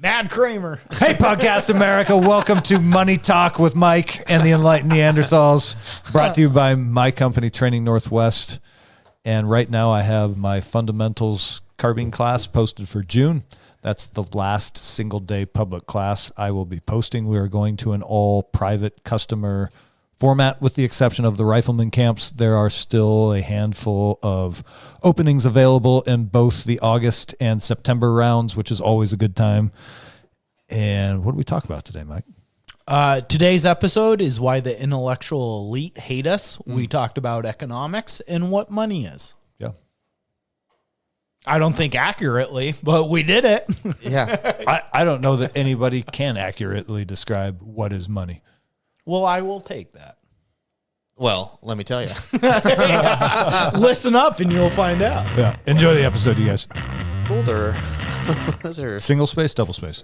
Mad Kramer. Hey, Podcast America. Welcome to Money Talk with Mike and the Enlightened Neanderthals, brought to you by my company, Training Northwest. And right now I have my fundamentals carbine class posted for June. That's the last single day public class I will be posting. We are going to an all private customer format with the exception of the rifleman camps. There are still a handful of openings available in both the August and September rounds, which is always a good time. And what do we talk about today, Mike? Today's episode is why the intellectual elite hate us. We talked about economics and what money is. Yeah. I don't think accurately, but we did it. Yeah. I don't know that anybody can accurately describe what is money. Well, I will take that. Well, let me tell you. Listen up and you'll find out. Yeah. Enjoy the episode, you guys. Older. Those are Single space, double space.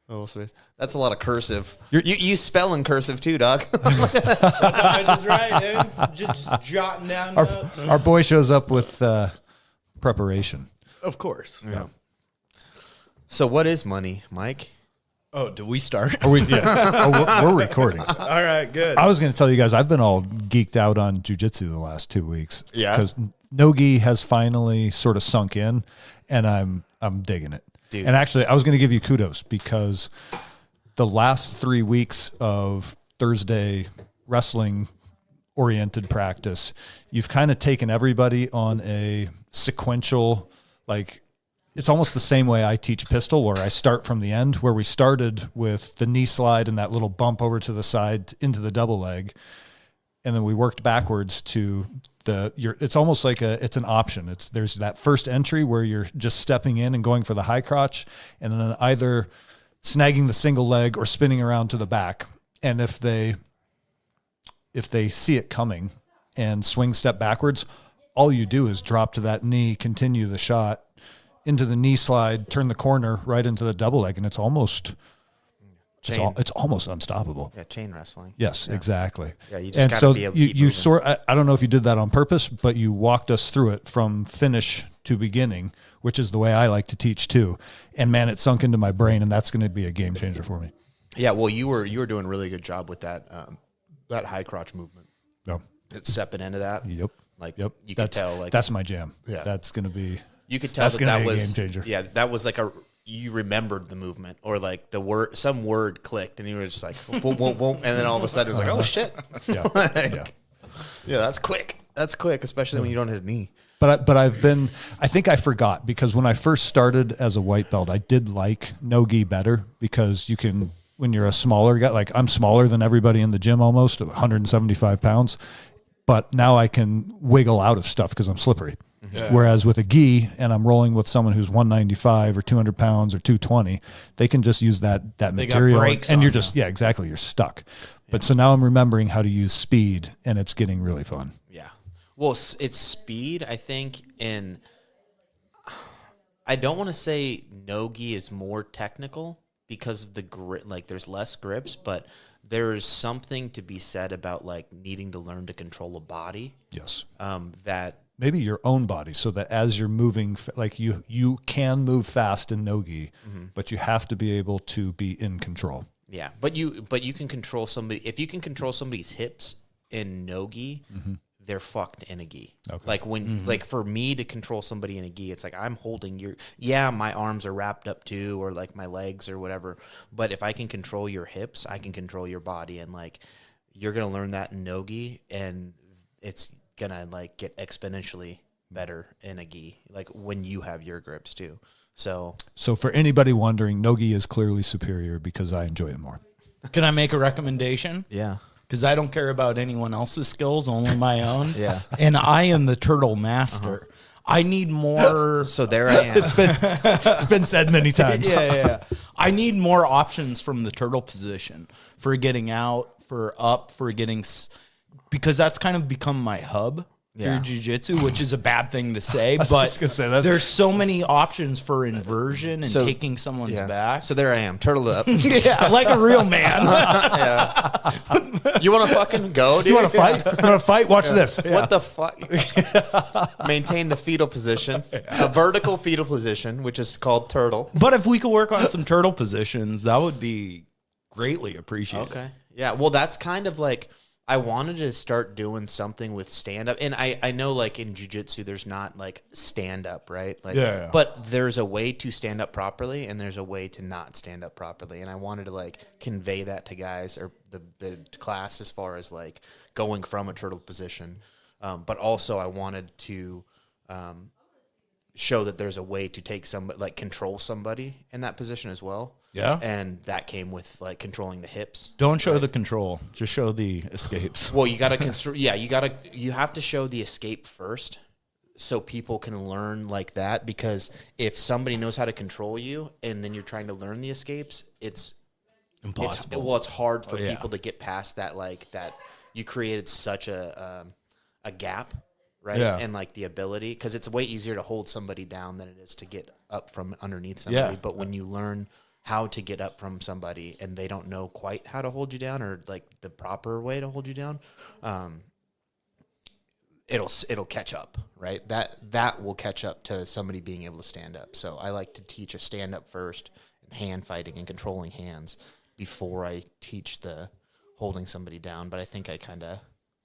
oh, space. That's a lot of cursive. You spell in cursive too, dog. I just right, dude. Just jotting down notes. Our boy shows up with preparation. Of course. Yeah. So what is money, Mike? Oh, do we start? Are we? Yeah. Oh, we're recording. All right, good. I was going to tell you guys, I've been all geeked out on jiu-jitsu the last 2 weeks. Yeah. Because no-gi has finally sort of sunk in, and I'm digging it. Dude. And actually, I was going to give you kudos because the last 3 weeks of Thursday wrestling-oriented practice, you've kind of taken everybody on a sequential, like, it's almost the same way I teach pistol, where I start from the end, where we started with the knee slide and that little bump over to the side into the double leg. And then we worked backwards to it's almost like it's an option. There's that first entry where you're just stepping in and going for the high crotch, and then either snagging the single leg or spinning around to the back. And if they see it coming and swing step backwards, all you do is drop to that knee, continue the shot into the knee slide, turn the corner right into the double leg, and it's almost unstoppable. Yeah, chain wrestling. Yes, yeah. Exactly. Yeah, you just gotta be able to keep moving. I don't know if you did that on purpose, but you walked us through it from finish to beginning, which is the way I like to teach too. And man, it sunk into my brain, and that's going to be a game changer for me. Yeah, well, you were doing a really good job with that that high crotch movement. Yep. It's stepping into that. Yep. Like Yep. you could tell, like that's my jam. Yeah. That's going to be. You could tell that a was game changer. Yeah, that was like you remembered the movement, or like some word clicked and you were just like boom, boom, boom, and then all of a sudden it was like, oh shit. Yeah. Yeah, that's quick. That's quick, especially when you don't hit a knee. But I think I forgot, because when I first started as a white belt, I did like no-gi better, because you can, when you're a smaller guy, like I'm smaller than everybody in the gym almost, 175 pounds, but now I can wiggle out of stuff because I'm slippery. Yeah. Whereas with a gi, and I'm rolling with someone who's 195 or 200 pounds or 220, they can just use that material, and you're just, exactly, you're stuck. But so now I'm remembering how to use speed, and it's getting really fun. Yeah. Well, it's speed, I think, and I don't want to say no-gi is more technical because of the grip, like there's less grips, but there is something to be said about like needing to learn to control a body. Yes. That maybe your own body, so that as you're moving, like you can move fast in no-gi, but you have to be able to be in control. Yeah, but you can control somebody. If you can control somebody's hips in no-gi, they're fucked in a gi. Okay. Like when, like for me to control somebody in a gi, it's like I'm holding my arms are wrapped up too, or like my legs or whatever. But if I can control your hips, I can control your body, and like you're gonna learn that in no-gi, and it's gonna like get exponentially better in a gi, like when you have your grips too. So for anybody wondering, no-gi is clearly superior because I enjoy it more. Can I make a recommendation? Yeah. Because I don't care about anyone else's skills, only my own. Yeah. And I am the turtle master. I need more. So there I am. It's been said many times. Yeah. I need more options from the turtle position for getting out, for up, for getting, because that's kind of become my hub. through jiu-jitsu, which is a bad thing to say, was but just gonna say that. there's so many options for inversion and taking someone's back. So there I am, turtle up. Yeah, like a real man. You want to fucking go, dude? You want to fight? You want to fight? Watch this. What the fuck? Maintain the fetal position, a vertical fetal position, which is called turtle. But if we could work on some turtle positions, that would be greatly appreciated. Okay. Yeah. Well, that's kind of like, I wanted to start doing something with stand up. And I know like in jiu-jitsu, there's not like stand up, right? Like, Yeah. But there's a way to stand up properly and there's a way to not stand up properly. And I wanted to like convey that to guys or the class as far as like going from a turtle position. But also I wanted to show that there's a way to take somebody, like control somebody in that position as well. Yeah. And that came with like controlling the hips. Don't show the control, just show the escapes. Well, you got to you have to show the escape first so people can learn like that, because if somebody knows how to control you and then you're trying to learn the escapes, it's Impossible. it's hard for people to get past that, like that you created such a gap, right? Yeah. And like the ability, because it's way easier to hold somebody down than it is to get up from underneath somebody. Yeah. But when you learn how to get up from somebody and they don't know quite how to hold you down or like the proper way to hold you down, it'll catch up, right? That will catch up to somebody being able to stand up. So I like to teach a stand up first, and hand fighting and controlling hands before I teach the holding somebody down. But I think I kind of,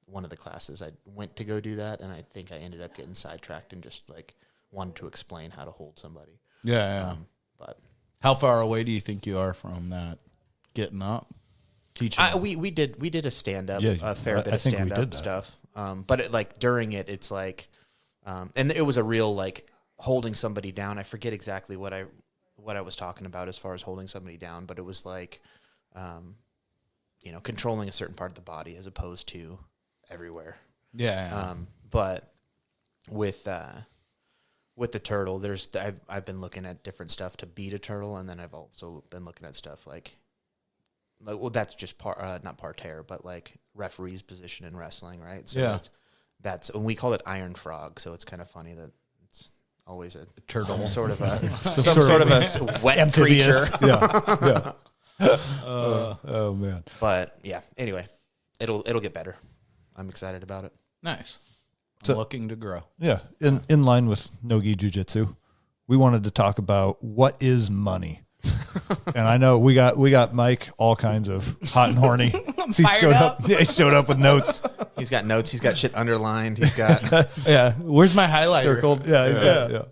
one of the classes I went to go do that, and I think I ended up getting sidetracked and just like wanted to explain how to hold somebody. Yeah. But How far away do you think you are from that getting up? Teaching. we did a stand up, Yeah, a fair bit I of think we stand did up that. stuff. But it, like during it, it's like, and it was a real like holding somebody down. I forget exactly what I was talking about as far as holding somebody down, but it was like, controlling a certain part of the body as opposed to everywhere. Yeah. But with the turtle, I've been looking at different stuff to beat a turtle, and then I've also been looking at stuff like well, that's just not parterre, but like referee's position in wrestling, right? So that's and we call it iron frog. So it's kind of funny that it's always a turtle, some sort of a wet Amphibious. creature. Yeah. Oh man. But yeah, anyway, it'll get better. I'm excited about it. Nice. So- I'm looking to grow. Yeah. In line with Nogi Jiu-Jitsu, we wanted to talk about what is money. And I know we got Mike all kinds of hot and horny. He showed up. Yeah, he showed up with notes. He's got notes. He's got shit underlined. He's got Yeah. Where's my highlighter? Circled. Yeah.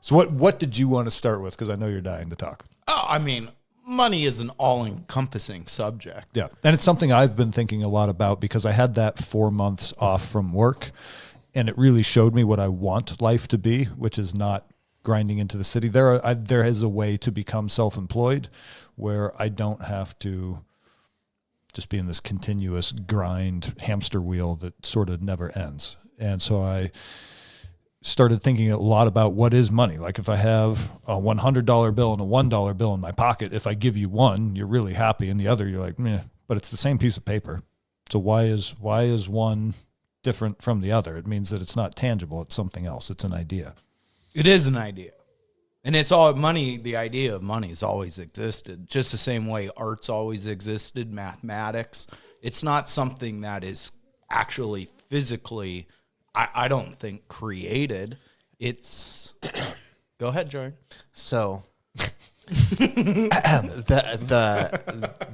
So what did you want to start with? Because I know you're dying to talk. Oh, I mean, money is an all-encompassing subject. Yeah. And it's something I've been thinking a lot about because I had that 4 months off from work, and it really showed me what I want life to be, which is not grinding into the city. There is a way to become self-employed where I don't have to just be in this continuous grind hamster wheel that sort of never ends. And so I started thinking a lot about what is money. Like if I have a $100 bill and a $1 bill in my pocket, if I give you one, you're really happy, and the other you're like, meh, but it's the same piece of paper. So why is one different from the other? It means that it's not tangible. It's something else. It's an idea. It is an idea. And it's all money. The idea of money has always existed, just the same way art's always existed, mathematics. It's not something that is actually physically, I don't think, created. It's, go ahead, Jordan. so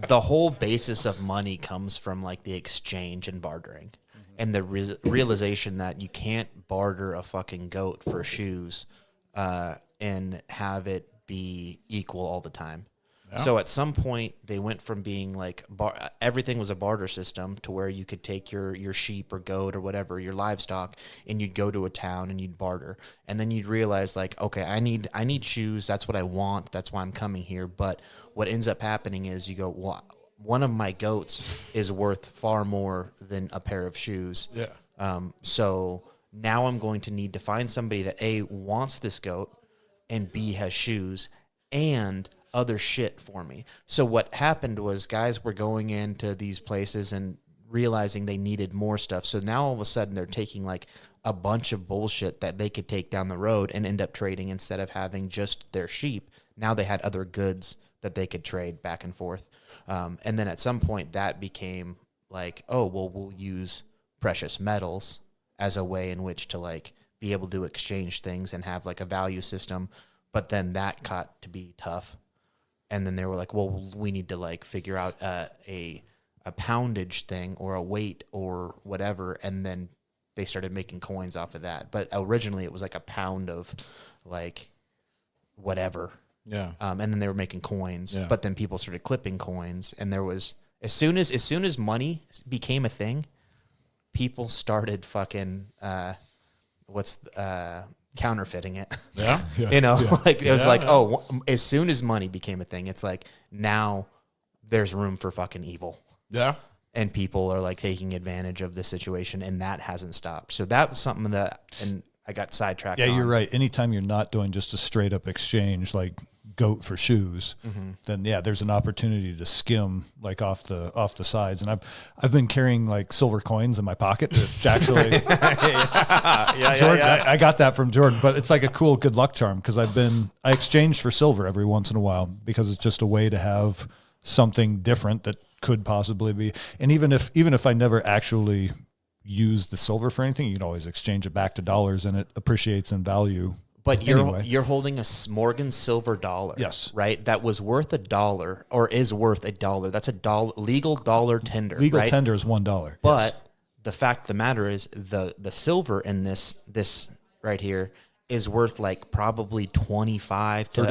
the whole basis of money comes from like the exchange and bartering, and the realization that you can't barter a fucking goat for shoes and have it be equal all the time. So at some point they went from being like everything was a barter system to where you could take your sheep or goat or whatever, your livestock, and you'd go to a town and you'd barter. And then you'd realize like, okay, I need shoes. That's what I want. That's why I'm coming here. But what ends up happening is you go, well, one of my goats is worth far more than a pair of shoes. Yeah. So now I'm going to need to find somebody that A, wants this goat, and B, has shoes and other shit for me. So what happened was guys were going into these places and realizing they needed more stuff. So now all of a sudden they're taking like a bunch of bullshit that they could take down the road and end up trading instead of having just their sheep. Now they had other goods that they could trade back and forth. And then at some point that became like, oh, well, we'll use precious metals as a way in which to like be able to exchange things and have like a value system. But then that got to be tough. And then they were like, well, we need to like figure out a poundage thing or a weight or whatever. And then they started making coins off of that. But originally it was like a pound of like whatever. Yeah. And then they were making coins, Yeah. but then people started clipping coins, and there was as soon as money became a thing, people started fucking counterfeiting it. Yeah. You know, like it was like, oh, as soon as money became a thing, it's like now there's room for fucking evil. Yeah. And people are like taking advantage of the situation, and that hasn't stopped. So that's something that, and I got sidetracked. Yeah, on. you're right. Anytime you're not doing just a straight up exchange, like goat for shoes, then yeah, there's an opportunity to skim like off the sides. And I've been carrying like silver coins in my pocket. Which actually, Jordan, I got that from Jordan, but it's like a cool good luck charm because I exchange for silver every once in a while because it's just a way to have something different that could possibly be. And even if I never actually use the silver for anything, you can always exchange it back to dollars and it appreciates in value. But you're holding a Morgan silver dollar. Yes. Right? That was worth $1 or is worth $1. That's $1 legal dollar tender. Legal right? tender is $1. But the fact of the matter is the silver in this right here is worth like probably 25 to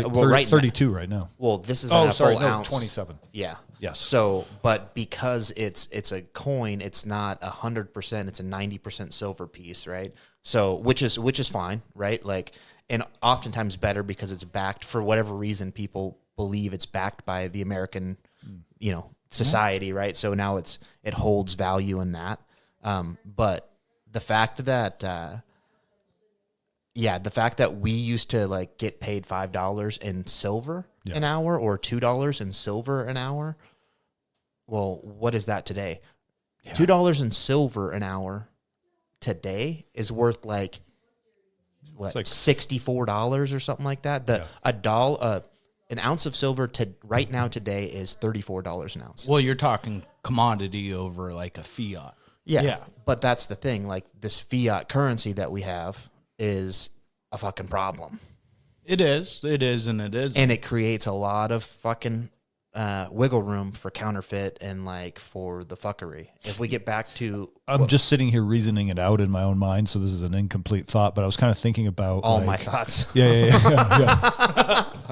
32 right now. Well, this is a full ounce. 27. Yeah. Yes. So, but because it's a coin, it's not 100%. It's a 90% silver piece, right? So, which is fine, right? Like, and oftentimes better because it's backed for whatever reason. People believe it's backed by the American, society, right? So now it holds value in that. But the fact that we used to like get paid $5 in silver an hour or $2 in silver an hour. Well, what is that today? Yeah. $2 in silver an hour today is worth like what, like $64 or something like that. An ounce of silver right now today is $34 an ounce. Well, you're talking commodity over like a fiat. Yeah. But that's the thing. Like this fiat currency that we have is a fucking problem. It is, and it is. And it creates a lot of fucking wiggle room for counterfeit and like for the fuckery. If we get back to... I'm just sitting here reasoning it out in my own mind, so this is an incomplete thought, but I was kind of thinking about... all my thoughts. Yeah.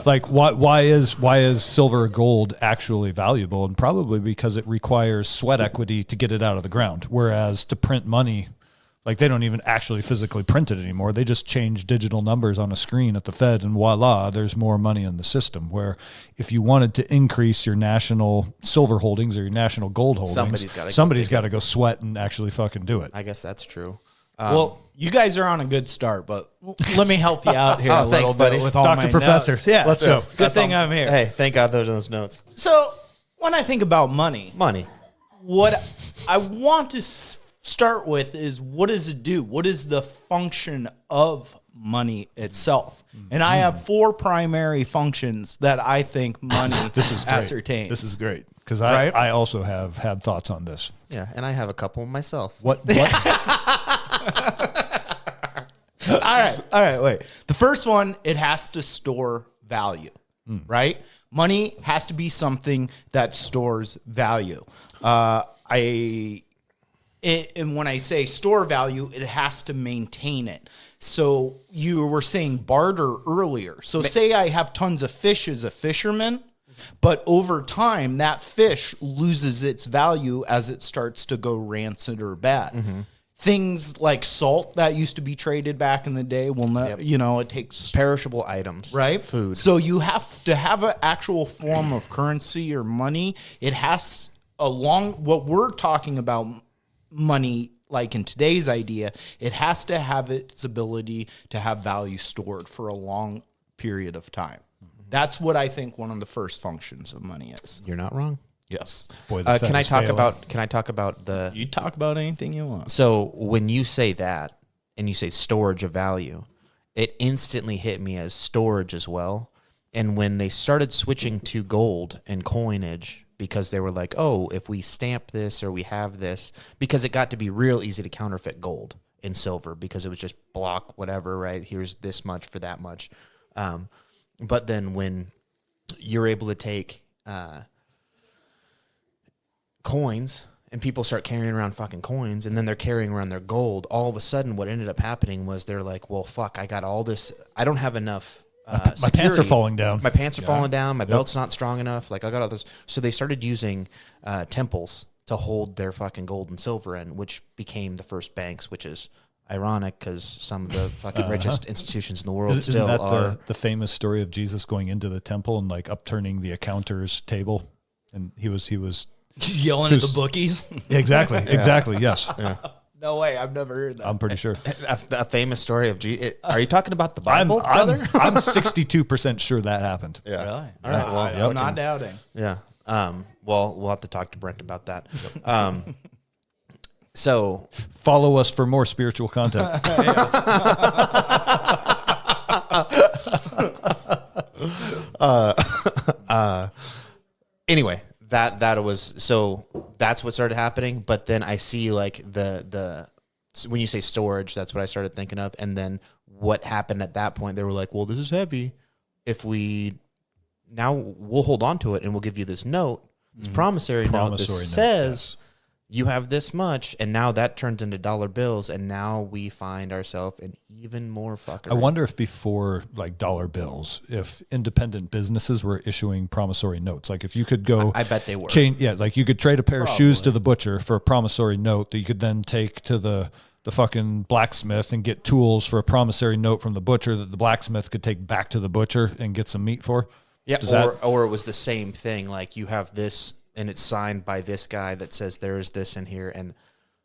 Like, why is silver or gold actually valuable? And probably because it requires sweat equity to get it out of the ground, whereas to print money... Like they don't even actually physically print it anymore. They just change digital numbers on a screen at the Fed and voila, there's more money in the system. Where if you wanted to increase your national silver holdings or your national gold holdings, somebody's got to go sweat and actually fucking do it. I guess that's true. Well, you guys are on a good start, but let me help you out here a little bit buddy. with all Dr. my Professor. notes. Yeah, Let's go. Good thing I'm here. Hey, thank God those are those notes. So when I think about money, what I want to start with is what does it do? What is the function of money itself? And I have 4 primary functions that I think money ascertains. This is great because I also have had thoughts on this. Yeah, and I have a couple myself. What? All right, wait. The first one, it has to store value, right? Money has to be something that stores value. And when I say store value, it has to maintain it. So you were saying barter earlier. So say I have tons of fish as a fisherman, but over time that fish loses its value as it starts to go rancid or bad. Mm-hmm. Things like salt that used to be traded back in the day will not, it takes perishable items, right? Food. So you have to have an actual form of currency or money. It has what we're talking about money, like in today's idea, it has to have its ability to have value stored for a long period of time. That's what I think one of the first functions of money is. You're not wrong. Yes. Boy, the Can I Fed is talk failing. about? Can I talk about the? You talk about anything you want. So when you say that and you say storage of value, it instantly hit me as storage as well. And when they started switching to gold and coinage, because they were like, oh, if we stamp this or we have this, because it got to be real easy to counterfeit gold and silver because it was just block whatever, right? Here's this much for that much. But then when you're able to take coins and people start carrying around fucking coins and then they're carrying around their gold, all of a sudden what ended up happening was they're like, well, fuck, I got all this. I don't have enough My pants are falling down. My pants are falling down. My belt's not strong enough. Like I got all this. So they started using temples to hold their fucking gold and silver in, which became the first banks, which is ironic because some of the fucking richest institutions in the world Isn't still that are. the famous story of Jesus going into the temple and like upturning the accounter's table? And he was Yelling at the bookies. exactly. Yes. No way. I've never heard that. I'm pretty sure. A famous story of Are you talking about the Bible, brother? I'm 62% sure that happened. Yeah. Really? All right. Well, I'm not doubting. yeah. Well, we'll have to talk to Brent about that. So Follow us for more spiritual content. anyway, that was so that's what started happening. But then I see like the when you say storage, that's what I started thinking of. And then what happened at that point? They were like, "Well, this is heavy. If now we'll hold on to it and we'll give you this note, this promissory note that Promissory note, says." You have this much, and now that turns into dollar bills, and now we find ourselves in even more fuckery. I wonder if before like dollar bills, if independent businesses were issuing promissory notes, like if you could go, I bet they were. like you could trade a pair of shoes to the butcher for a promissory note that you could then take to the fucking blacksmith and get tools for a promissory note from the butcher that the blacksmith could take back to the butcher and get some meat for. Yeah, or it was the same thing. Like you have this, and it's signed by this guy that says there is this in here, and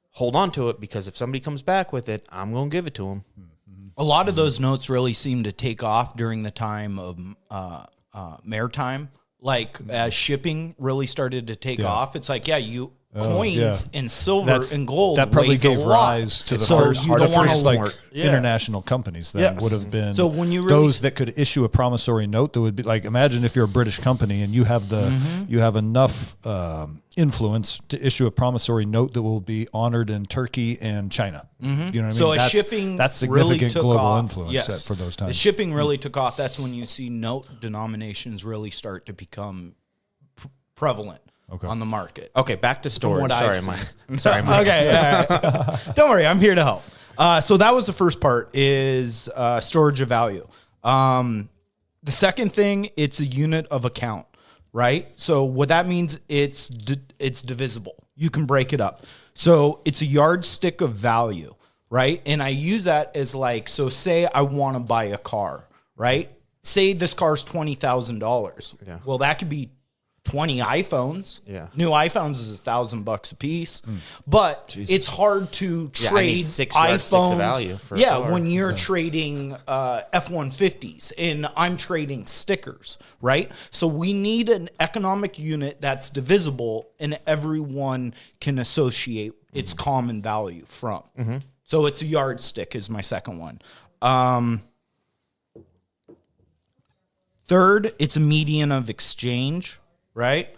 hold on to it because if somebody comes back with it, I'm going to give it to them. A lot of those notes really seem to take off during the time of maritime. Like as shipping really started to take off, it's like, coins and silver and gold. That probably weighs a gave lot. rise to the So first, you don't wanna like more- international companies that would have been So when you really those that could issue a promissory note that would be like, imagine if you're a British company and you have you have enough influence to issue a promissory note that will be honored in Turkey and China. You know what I mean? So shipping that's significant really took global off. influence Yes. for those The times. shipping really took off. That's when you see note denominations really start to become prevalent on the market. Okay, back to storage. what I've Sorry, seen. Sorry, Mike. Okay, all right. Don't worry, I'm here to help. So that was the first part is storage of value. The second thing, it's a unit of account, right? So what that means, it's divisible. You can break it up. So it's a yardstick of value, right? And I use that as like, so say I want to buy a car, right? Say this car's $20,000. Yeah. Well, that could be 20 iPhones. Yeah. New iPhones is $1,000 a piece. But it's hard to trade Yeah, I need 6 yardsticks iPhones. of value for a car, when you're trading F-150s and I'm trading stickers, right? So we need an economic unit that's divisible and everyone can associate its common value from. So it's a yardstick is my second one. Third, it's a median of exchange, right?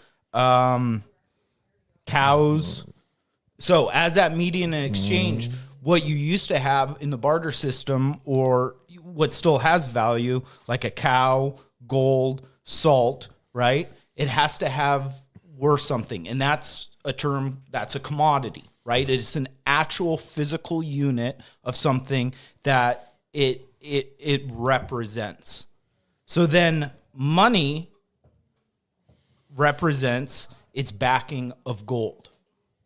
Cows. So as that median of exchange, what you used to have in the barter system or what still has value, like a cow, gold, salt, right? It has to have worth something. And that's a term, that's a commodity, right? It's an actual physical unit of something that it represents. So then money represents its backing of gold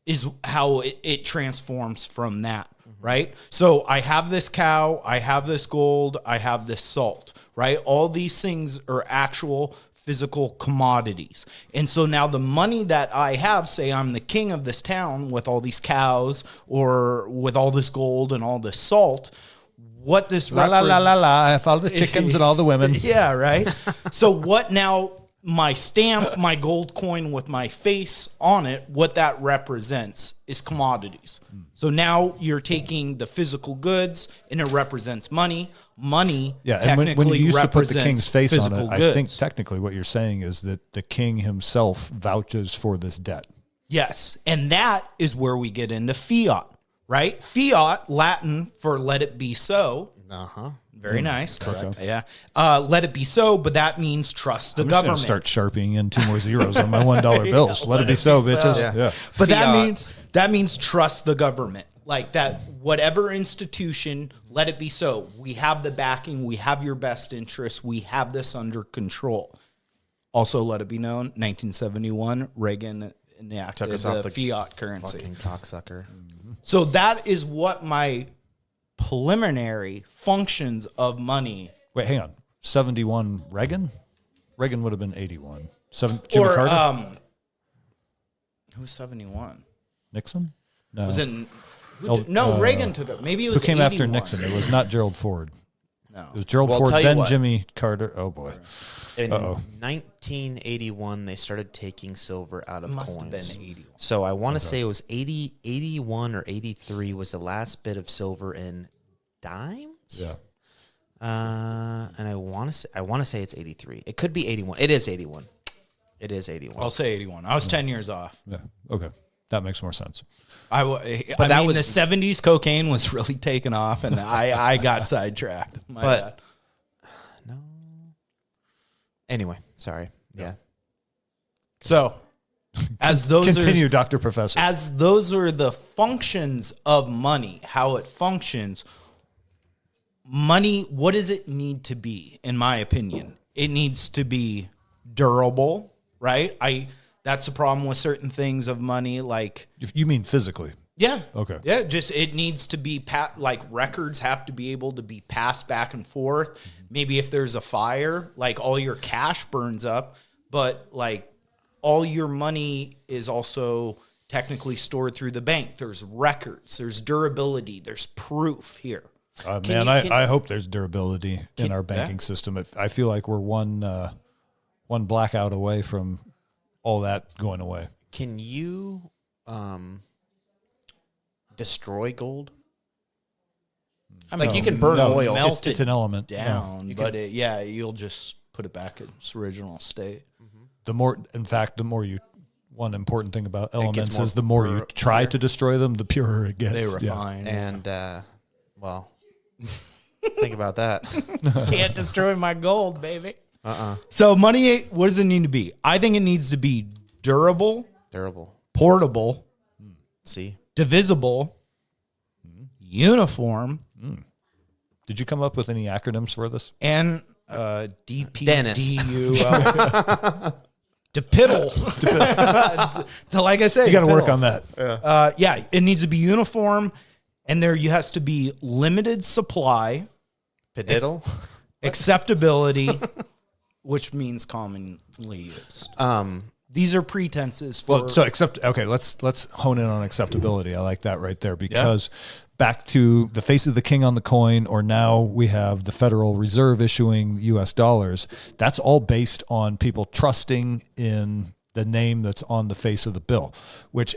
is how it transforms from that, right? So I have this cow, I have this gold, I have this salt, right? All these things are actual physical commodities. And so now the money that I have, say I'm the king of this town with all these cows or with all this gold and all this salt, what this La la la la la. I have all the chickens and all the women. yeah, right. So what now my stamp, my gold coin with my face on it, what that represents is commodities. So now you're taking the physical goods and it represents money. Money Yeah, and when you used to put the king's face on it, goods. I think technically what you're saying is that the king himself vouches for this debt. Yes, and that is where we get into fiat, right? Fiat, Latin for let it be so. Uh-huh. Very nice. Correct. Yeah. Let it be so, but that means trust the I'm just government. gonna start sharpieing in 2 more zeros on my $1 bills. Let it be so, bitches. Yeah. But Fiat. that means trust the government. Like that, whatever institution, let it be so. We have the backing. We have your best interests. We have this under control. Also, let it be known, 1971, Reagan enacted Took us off the fiat currency. Fucking cocksucker. So that is what my preliminary functions of money. Wait, hang on. 71 Reagan? Reagan would have been 81. Jimmy Or Carter? who's 71? Nixon? No. Was it? Reagan took it. Maybe it was. Who came 81. after Nixon? It was not Gerald Ford. No. It was Gerald Well, Ford, tell you then what. Jimmy Carter. Oh, boy. In 1981, they started taking silver out of Must have coins. been 81. So I want to say it was 81 or 83 was the last bit of silver in dimes. Yeah. And I want to say it's 83. It could be 81. It is 81. It is 81. I'll say 81. I was 10 years off. Yeah. Okay. That makes more sense. I that mean, was- the 70s cocaine was really taking off, and I got sidetracked. My But- bad. No. Anyway, sorry. Yeah. So, as those Continue, are, Dr. Professor. as those are the functions of money, how it functions. Money, what does it need to be? In my opinion, it needs to be durable, right? That's the problem with certain things of money, like. You mean physically? Yeah. Okay. Yeah, just it needs to be like records have to be able to be passed back and forth. Maybe if there's a fire, like all your cash burns up, but like all your money is also technically stored through the bank. There's records, there's durability, there's proof here. I hope there's durability in our banking system. I feel like we're one blackout away from all that going away. Can you destroy gold? Like you can burn oil. Melt It's it an element. down, but you'll just put it back in its original state. One important thing about elements more is the more you try to destroy them, the purer it gets. They Yeah. refine. And well, think about that. Can't destroy my gold, baby. So money, what does it need to be? I think it needs to be durable, Durable. portable, See? divisible, uniform, Did you come up with any acronyms for this? and DPDUL. Depiddle. Like I said, You got to work depiddle. on that. It needs to be uniform, and there has to be limited supply, Pediddle? acceptability, which means commonly used. These are pretenses for. Well, let's hone in on acceptability. I like that right there because back to the face of the king on the coin, or now we have the Federal Reserve issuing U.S. dollars. That's all based on people trusting in the name that's on the face of the bill, which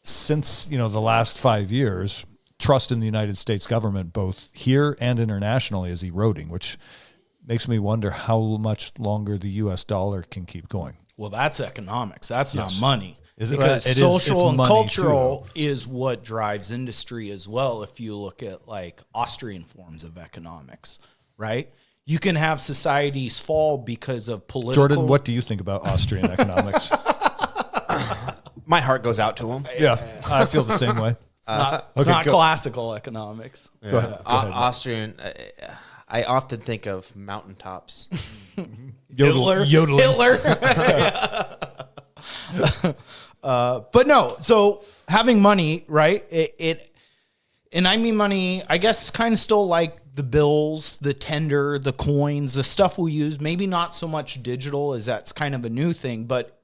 since, the last 5 years, trust in the United States government, both here and internationally, is eroding, which makes me wonder how much longer the U.S. dollar can keep going. Well, that's economics. That's not money. Is it? Because It is- social it's and money cultural is what drives industry as well. If you look at like Austrian forms of economics, right? You can have societies fall because of political. Jordan, what do you think about Austrian economics? My heart goes out to him. Yeah, I feel the same way. It's not classical economics. Go ahead. Austrian, I often think of mountaintops. Hitler. Yodeling. But no, so having money, right? And I mean money, I guess kind of still like the bills, the tender, the coins, the stuff we use, maybe not so much digital as that's kind of a new thing, but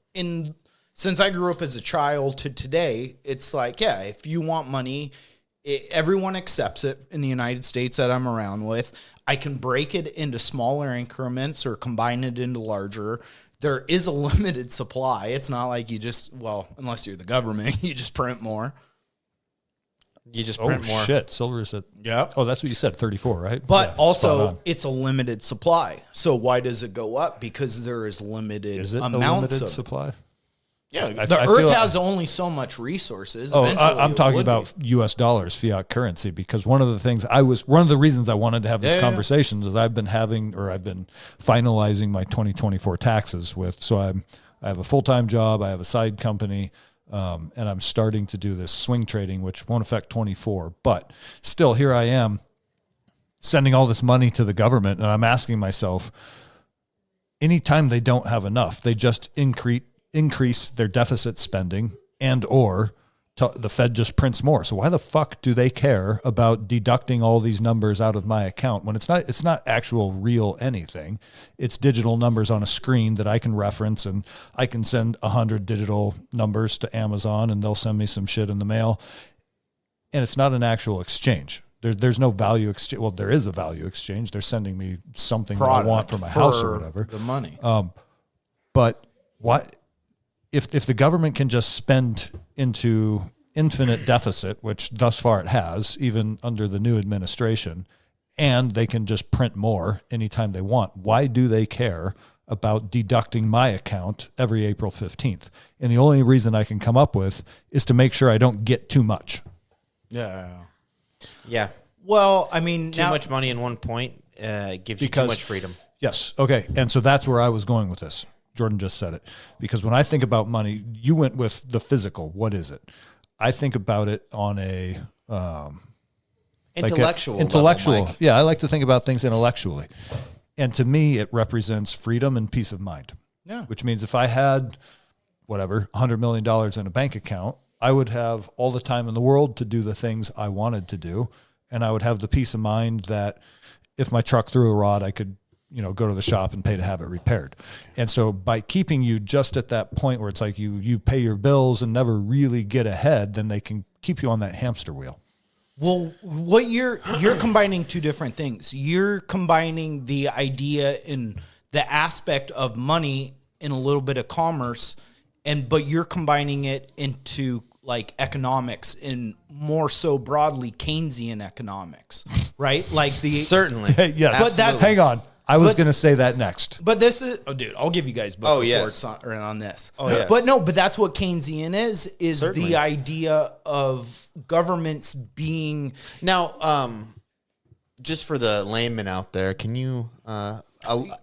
since I grew up as a child to today, it's like, yeah, if you want money, everyone accepts it in the United States that I'm around with. I can break it into smaller increments or combine it into larger. there is a limited supply. It's not like you just, well, unless you're the government, you just print more. You just print more. Shit, silver is at Oh, that's what you said, 34, right? But Yeah, also, it's a limited supply. So why does it go up? Because there is limited is it amounts a limited of supply? Yeah, I the feel Earth like- has only so much resources. Oh, Eventually I'm it talking would about be. U.S. dollars, fiat currency, because one of the reasons I wanted to have this conversation is I've been finalizing my 2024 taxes I have a full-time job, I have a side company, and I'm starting to do this swing trading, which won't affect 24, but still here I am sending all this money to the government, and I'm asking myself, anytime they don't have enough, they just increase their deficit spending the Fed just prints more. So why the fuck do they care about deducting all these numbers out of my account when it's not actual real anything? It's digital numbers on a screen that I can reference, and I can send 100 digital numbers to Amazon and they'll send me some shit in the mail. And it's not an actual exchange. There's no value exchange. Well, there is a value exchange. They're sending me something that I want for my house or whatever. The money. But what if the government can just spend into infinite deficit, which thus far it has, even under the new administration, and they can just print more anytime they want? Why do they care about deducting my account every April 15th? And the only reason I can come up with is to make sure I don't get too much. Yeah. Yeah. Well, I mean, Too much money in one point gives you too much freedom. Yes. Okay. And so that's where I was going with this. Jordan just said it. Because when I think about money, you went with the physical. What is it? I think about it on a Intellectual. Intellectual. Level, Mike. Yeah, I like to think about things intellectually. And to me, it represents freedom and peace of mind. Yeah. Which means if I had, $100 million in a bank account, I would have all the time in the world to do the things I wanted to do. And I would have the peace of mind that if my truck threw a rod, I could, go to the shop and pay to have it repaired. And so by keeping you just at that point where it's like you pay your bills and never really get ahead, then they can keep you on that hamster wheel. Well, what you're combining two different things. You're combining the idea in the aspect of money and a little bit of commerce, but you're combining it into like economics and more so broadly Keynesian economics, right? Like Certainly. Yeah, but that's hang on. I was going to say that next. But this is, dude, I'll give you guys both reports on this. Oh, yes. But that's what Keynesian is Certainly. the idea of governments being. Now, just for the layman out there, can you elaborate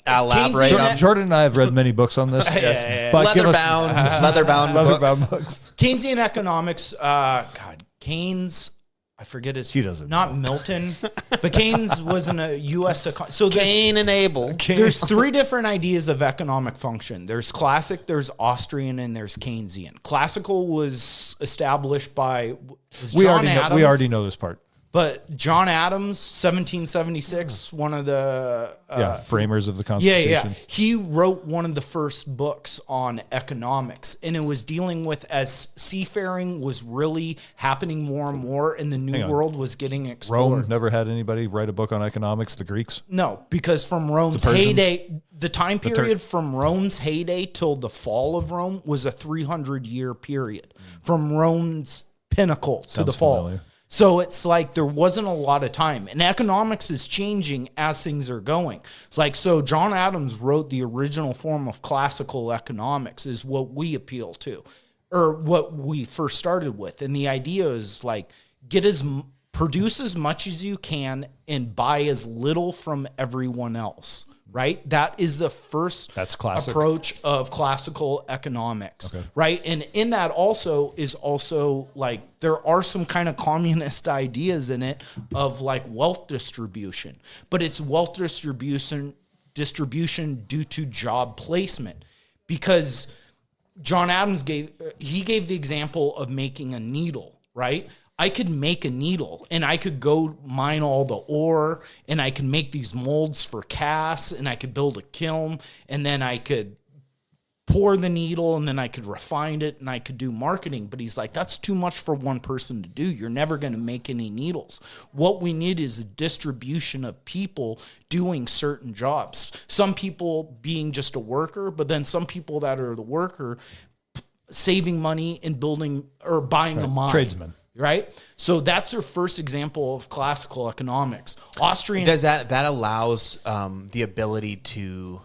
Keynesian- on Jordan and I have read many books on this. Yeah. But give us- leather-bound books. Keynesian economics, Keynes, I forget his. He doesn't Not Milton, but Keynes was in a U.S. So Cain and Abel. there's three different ideas of economic function. There's classic, there's Austrian, and there's Keynesian. Classical was established by John Adams. We already know this part. But John Adams, 1776, one of the Framers of the Constitution. Yeah. He wrote one of the first books on economics, and it was dealing with as seafaring was really happening more and more, and the New World was getting explored. Rome never had anybody write a book on economics, the Greeks? No, because from Rome's Persians? heyday, the time period from Rome's heyday till the fall of Rome was a 300-year period. From Rome's pinnacle to the Sounds fall. familiar. So it's like there wasn't a lot of time. And economics is changing as things are going. It's like, so John Adams wrote the original form of classical economics is what we appeal to, or what we first started with. And the idea is like, produce as much as you can and buy as little from everyone else. Right? That is the first That's classic. approach of classical economics. Okay. Right? And in that is also like there are some kind of communist ideas in it of like wealth distribution, but it's wealth distribution due to job placement, because John Adams gave the example of making a needle, right? I could make a needle and I could go mine all the ore and I could make these molds for casts and I could build a kiln and then I could pour the needle and then I could refine it and I could do marketing. But he's like, that's too much for one person to do. You're never going to make any needles. What we need is a distribution of people doing certain jobs. Some people being just a worker, but then some people that are the worker saving money and building or buying a mine. Tradesmen. Right? So that's their first example of classical economics. Austrian. Does that allows the ability to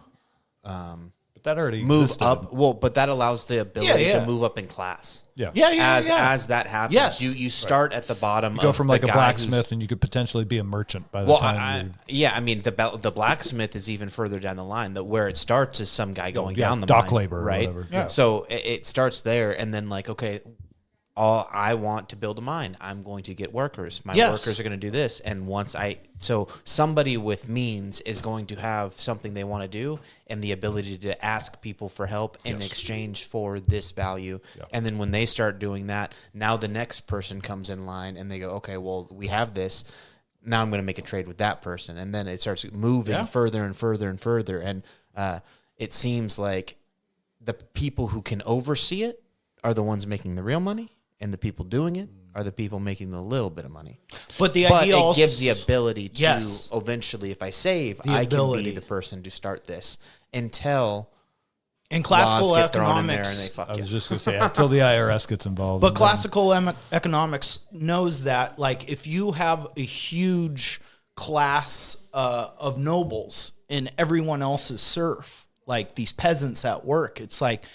But that already move existed. up? Well, but that allows the ability Yeah. to move up in class. Yeah. As that happens, Yes. you start at the bottom. You go from like a guy blacksmith and you could potentially be a merchant by the time I mean, the blacksmith is even further down the line. Where it starts is some guy going down the dock mine, labor or right? whatever. Yeah. So it starts there, and then like, okay, I want to build a mine. I'm going to get workers. My Yes. workers are going to do this, and so somebody with means is going to have something they want to do, and the ability to ask people for help in exchange for this value. Yeah. And then when they start doing that, now the next person comes in line, and they go, okay, well, we have this. Now I'm going to make a trade with that person, and then it starts moving further and further and further. And it seems like the people who can oversee it are the ones making the real money, and the people doing it are the people making a little bit of money. But the But idea it also gives the ability to Yes. eventually, if I save, The I ability. can be the person to start this until in classical laws get thrown in there and economics. they fuck I you. was just going to say, until the IRS gets involved. But and then- classical economics knows that, like, if you have a huge class of nobles and everyone else is serf, like these peasants at work, it's like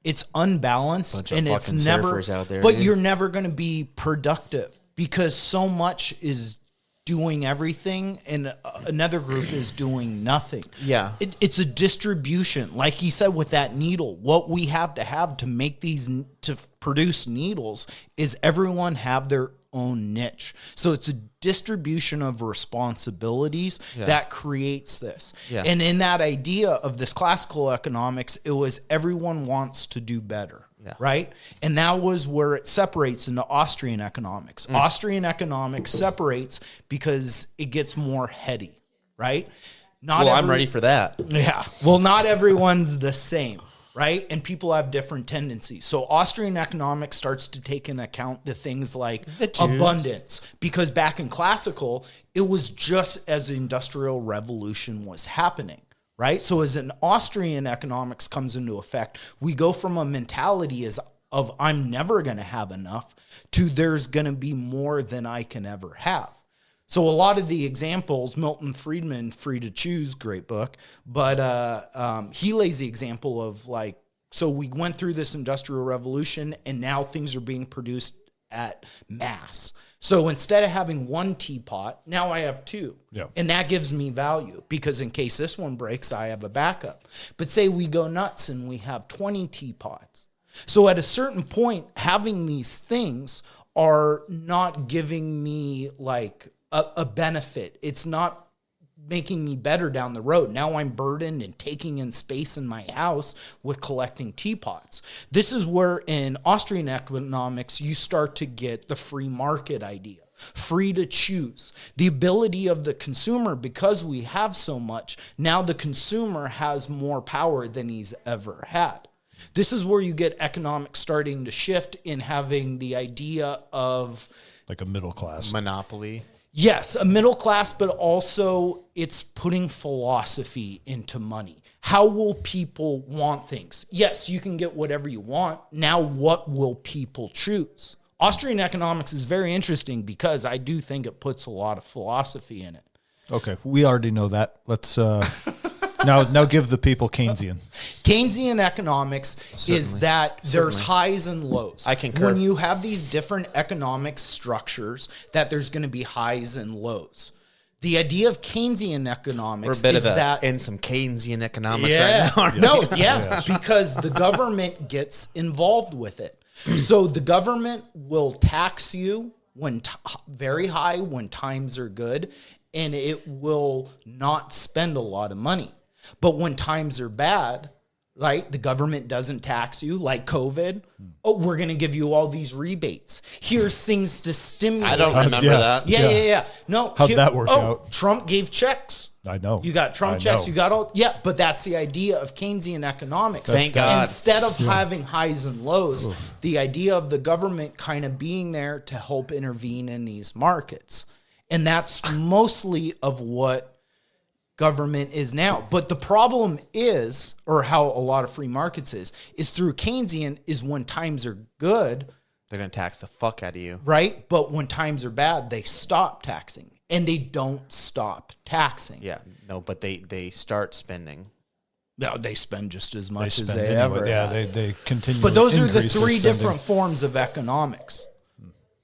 it's unbalanced Bunch of and it's fucking never. surfers out there, but dude. you're never going to be productive because so much is doing everything and another group is doing nothing. Yeah. It's a distribution. Like he said with that needle, what we have to make these, to produce needles is everyone have their own niche. So it's a distribution of responsibilities that creates this. Yeah. And in that idea of this classical economics, it was everyone wants to do better. Yeah. Right? And that was where it separates into Austrian economics. Austrian economics separates because it gets more heady, right? I'm ready for that. Yeah. Well, not everyone's the same, right? And people have different tendencies. So Austrian economics starts to take into account the things like abundance, because back in classical, it was just as the Industrial Revolution was happening. Right? So as an Austrian economics comes into effect, we go from a mentality of I'm never going to have enough to there's going to be more than I can ever have. So a lot of the examples, Milton Friedman, Free to Choose, great book, but he lays the example of like, so we went through this Industrial Revolution and now things are being produced at mass. So instead of having one teapot, now I have two. Yeah. And that gives me value because in case this one breaks, I have a backup. But say we go nuts and we have 20 teapots. So at a certain point, having these things are not giving me like a benefit. It's not making me better down the road. Now I'm burdened and taking in space in my house with collecting teapots. This is where in Austrian economics, you start to get the free market idea. Free to choose. The ability of the consumer, because we have so much, now the consumer has more power than he's ever had. This is where you get economics starting to shift in having the idea of like a middle class. Monopoly. yes, a middle class, but also it's putting philosophy into money. How will people want things? Yes, you can get whatever you want. Now, what will people choose? Austrian economics is very interesting because I do think it puts a lot of philosophy in it. Okay, we already know that. Let's now give the people Keynesian. Keynesian economics is that there's highs and lows. I concur. When you have these different economic structures, that there's going to be highs and lows. The idea of Keynesian economics We're a bit is of that in some Keynesian economics right now. No, because the government gets involved with it. So the government will tax you when very high when times are good, and it will not spend a lot of money. But when times are bad, right? The government doesn't tax you like COVID. Oh, we're going to give you all these rebates. Here's things to stimulate. I don't remember that. Yeah. No. How'd that work out? Trump gave checks. I know. You got Trump checks. You got all. Yeah, but that's the idea of Keynesian economics. Thank God. Instead of having highs and lows, the idea of the government kind of being there to help intervene in these markets. And that's mostly of what government is now. But the problem is, or how a lot of free markets is through Keynesian is when times are good, They're going to tax the fuck out of you. right? But when times are bad, they stop taxing. And they don't stop taxing. Yeah. No, but they start spending. No, they spend just as much as spend they anyway. ever Yeah, have. they continue. But those are the increase their three spending. different forms of economics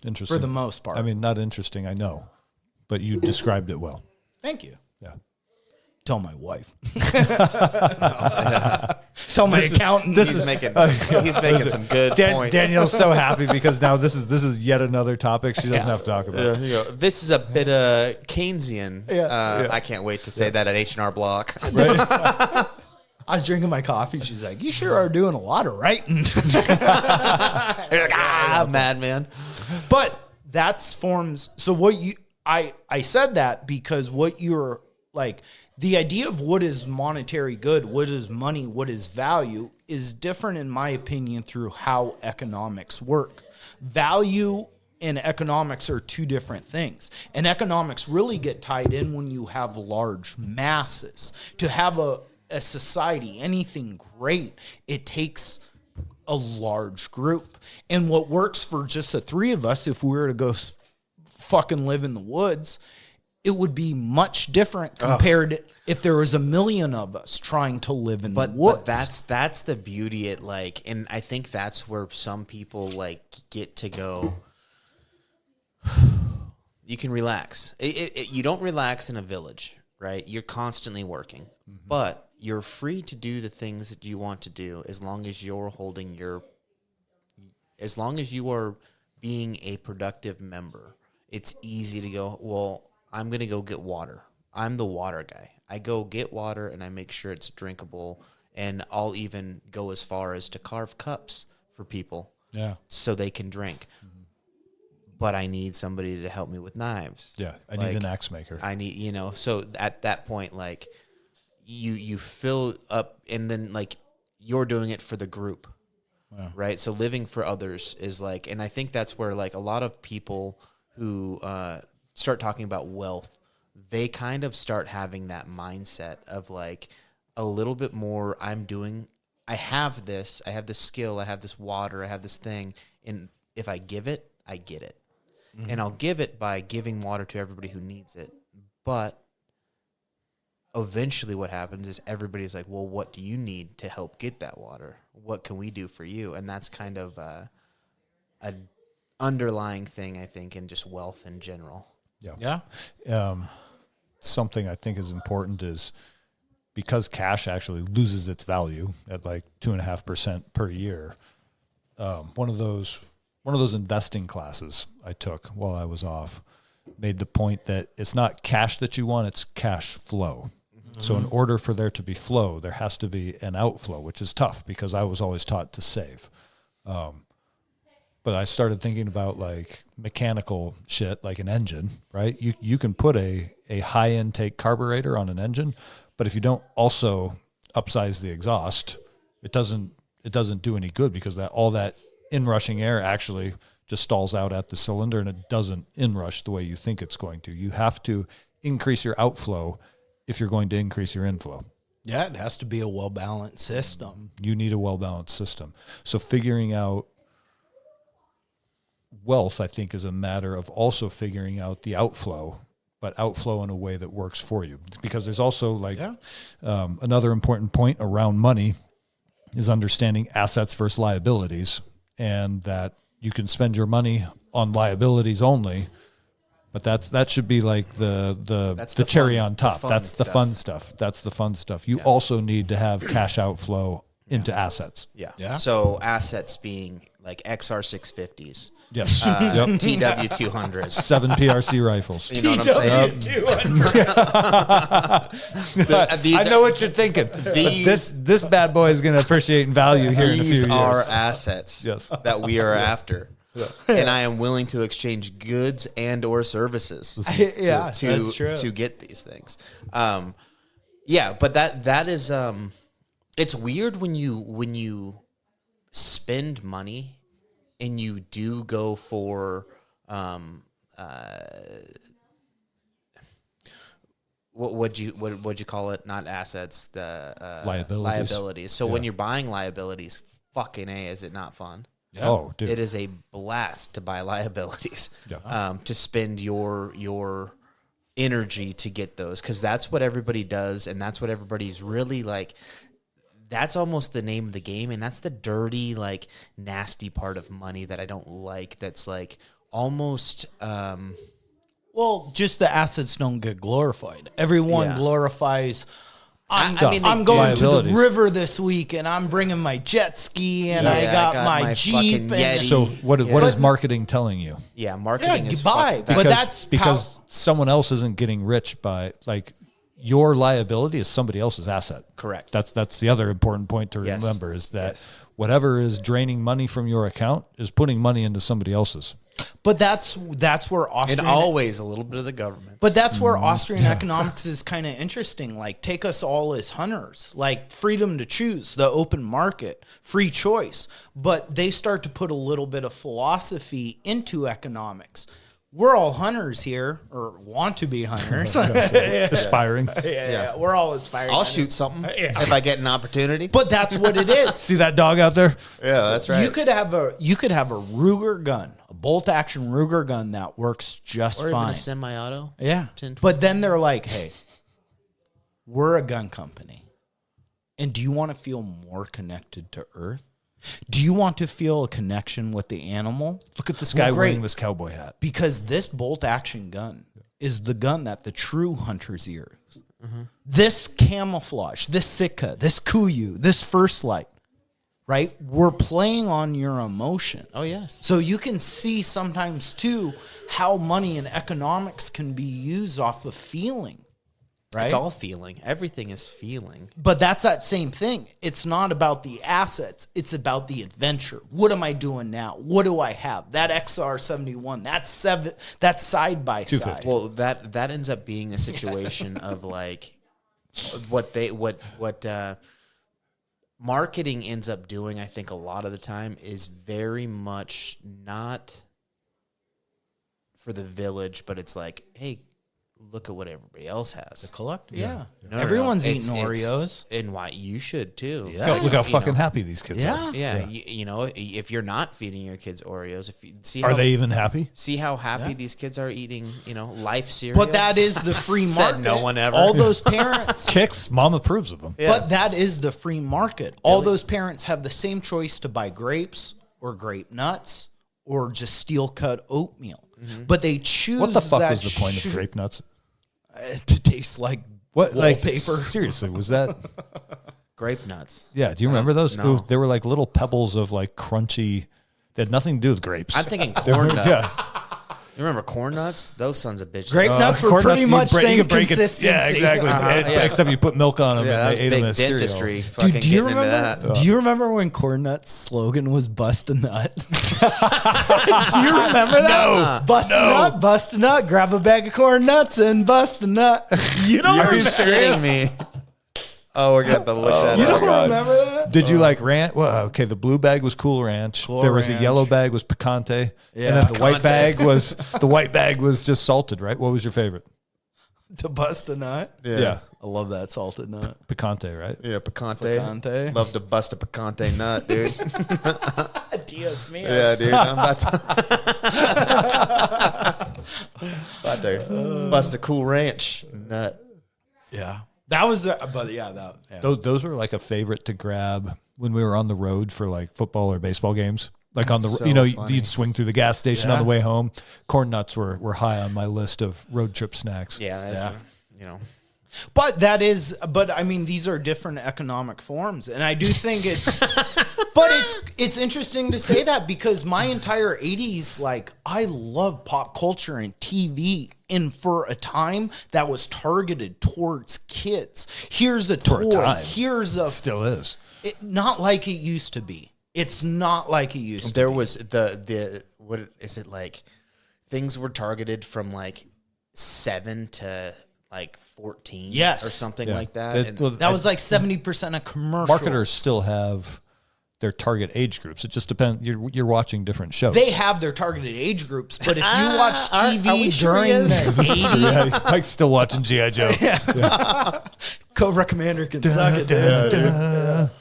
Interesting. for the most part. I mean, not interesting, I know, but you described it well. Thank you. Yeah. Tell my wife. Tell my accountant. He's making some good points. Danielle's so happy because now this is yet another topic she doesn't have to talk about. This is a bit of Keynesian. I can't wait to say that at H&R Block. Right? I was drinking my coffee. She's like, "You sure are doing a lot of writing." You're like, madman. But that's forms. So what I said that because what you're like, the idea of what is monetary good, what is money, what is value is different in my opinion through how economics work. Value and economics are two different things. And economics really get tied in when you have large masses. To have a society, anything great, it takes a large group. And what works for just the three of us, if we were to go fucking live in the woods, it would be much different compared to if there was 1 million of us trying to live in the woods. But that's the beauty at like, and I think that's where some people like get to go. You can relax. You don't relax in a village, right? You're constantly working, but you're free to do the things that you want to do as long as you're as long as you are being a productive member. It's easy to go, well, I'm going to go get water. I'm the water guy. I go get water and I make sure it's drinkable, and I'll even go as far as to carve cups for people so they can drink. But I need somebody to help me with knives. Yeah, I need an axe maker. I need, so at that point, like, you fill up, and then, like, you're doing it for the group, right? So living for others is, like, and I think that's where, like, a lot of people who start talking about wealth, they kind of start having that mindset of, like, a little bit more, I have this skill, I have this water, I have this thing, and if I give it, I get it. And I'll give it by giving water to everybody who needs it. But eventually what happens is everybody's like, well, what do you need to help get that water? What can we do for you? And that's kind of an underlying thing, I think, in just wealth in general. Yeah. Something I think is important is because cash actually loses its value at like 2.5% per year. One of those investing classes I took while I was off made the point that it's not cash that you want, it's cash flow. So in order for there to be flow, there has to be an outflow, which is tough because I was always taught to save. But I started thinking about like mechanical shit, like an engine, right? You can put a high intake carburetor on an engine, but if you don't also upsize the exhaust, it doesn't do any good because all that inrushing air actually just stalls out at the cylinder and it doesn't inrush the way you think it's going to. You have to increase your outflow if you're going to increase your inflow. Yeah, it has to be a well-balanced system. You need a well-balanced system. So figuring out wealth, I think, is a matter of also figuring out the outflow, but outflow in a way that works for you. Because there's also another important point around money is understanding assets versus liabilities, and that you can spend your money on liabilities only, but that should be like the cherry on top. That's the fun stuff. That's the fun stuff. You also need to have cash outflow into assets. Yeah. So assets being like XR 650s. Yes. TW 200s. 7 PRC rifles. You know what I'm saying? I know what you're thinking. This bad boy is going to appreciate in value here in a few years. These are assets that we are after. And I am willing to exchange goods and or services that's true. to get these things. But that is it's weird when you spend money and you do go for what'd you call it? Not assets, the liabilities. So when you're buying liabilities, fucking A, is it not fun? Yeah. Oh, dude. It is a blast to buy liabilities. Yeah. To spend your energy to get those, because that's what everybody does, and that's what everybody's really like. That's almost the name of the game, and that's the dirty, like, nasty part of money that I don't like. That's like almost. Well, just the assets don't get glorified. Everyone glorifies. I'm going to the river this week, and I'm bringing my jet ski, and I got my Jeep. So what is marketing telling you? Yeah, marketing is buy, but that's because someone else isn't getting rich by, like, your liability is somebody else's asset. Correct. That's the other important point to remember is that whatever is draining money from your account is putting money into somebody else's. But that's where Austrian... And always a little bit of the government. But that's where Austrian economics is kind of interesting. Like, take us all as hunters. Like, freedom to choose, the open market, free choice. But they start to put a little bit of philosophy into economics. We're all hunters here, or want to be hunters. Aspiring. Yeah, we're all aspiring. I'll shoot something if I get an opportunity. But that's what it is. See that dog out there? Yeah, that's right. You could have a Ruger gun, a bolt action Ruger gun that works just or fine. Even a semi-auto. Yeah. But then they're like, hey, we're a gun company. And do you want to feel more connected to Earth? Do you want to feel a connection with the animal? Look at this guy wearing this cowboy hat. Because this bolt action gun is the gun that the true hunters use. Mm-hmm. This camouflage, this Sitka, this Kuyu, this First Light, right? We're playing on your emotions. Oh, yes. So you can see sometimes, too, how money and economics can be used off of feeling. Right? It's all feeling. Everything is feeling. But that's that same thing. It's not about the assets. It's about the adventure. What am I doing now? What do I have? That XR71, that's side by side. Well, that ends up being a situation of like what marketing ends up doing, I think a lot of the time, is very much not for the village, but it's like, hey, look at what everybody else has. The collector, yeah. No, everyone's eating Oreos. And why you should too. Yeah. Look how fucking happy these kids are. Yeah. You know, if you're not feeding your kids Oreos, if you see are they even happy? See how happy these kids are eating, Life cereal. But that is the free market. Said no one ever. All those parents. Kicks, mom approves of them. Yeah. But that is the free market. All those parents have the same choice to buy grapes or grape nuts or just steel cut oatmeal. Mm-hmm. But they choose. What the fuck was the point of grape nuts? To taste like wallpaper. Seriously, was that grape nuts? Yeah, do you remember those? No. They were like little pebbles of like crunchy. They had nothing to do with grapes. I'm thinking corn nuts. You remember corn nuts? Those sons of bitches. Grape nuts were pretty much same consistency. Yeah, exactly. Except you put milk on them and they ate them as cereal. Dude, do you remember? Do you remember when Corn Nuts' slogan was "Bust a nut"? Do you remember that? No. Bust a nut. Grab a bag of corn nuts and bust a nut. You don't You're kidding me. Oh, we're gonna look that up. You don't remember that? Did you like ranch? Well, okay, the blue bag was Cool Ranch. There was a yellow bag was Picante. Yeah. And then the white bag was just salted, right? What was your favorite? To bust a nut? Yeah. I love that salted nut. Picante, right? Yeah, picante. Picante. Love to bust a picante nut, dude. Dios míos. Yeah, dude. I'm about to bust a Cool Ranch nut. Yeah. That was, Those were like a favorite to grab when we were on the road for like football or baseball games. Like on the, so you'd swing through the gas station on the way home. Corn nuts were high on my list of road trip snacks. Yeah, But I mean, these are different economic forms. And I do think it's, But it's interesting to say that because my entire 80s, like, I love pop culture and TV, and for a time that was targeted towards kids. Here's a toy. Here's a still is. Not like it used to be. It's not like it used to be. There was the what is it like? Things were targeted from like 7 to like 14, yes, or something like that. That was like 70% of commercial. Marketers still have their target age groups. It just depends. You're watching different shows. They have their targeted age groups, but if you watch TV during the 80s, Mike's still watching G.I. Joe. Cobra Commander can suck it. Dude.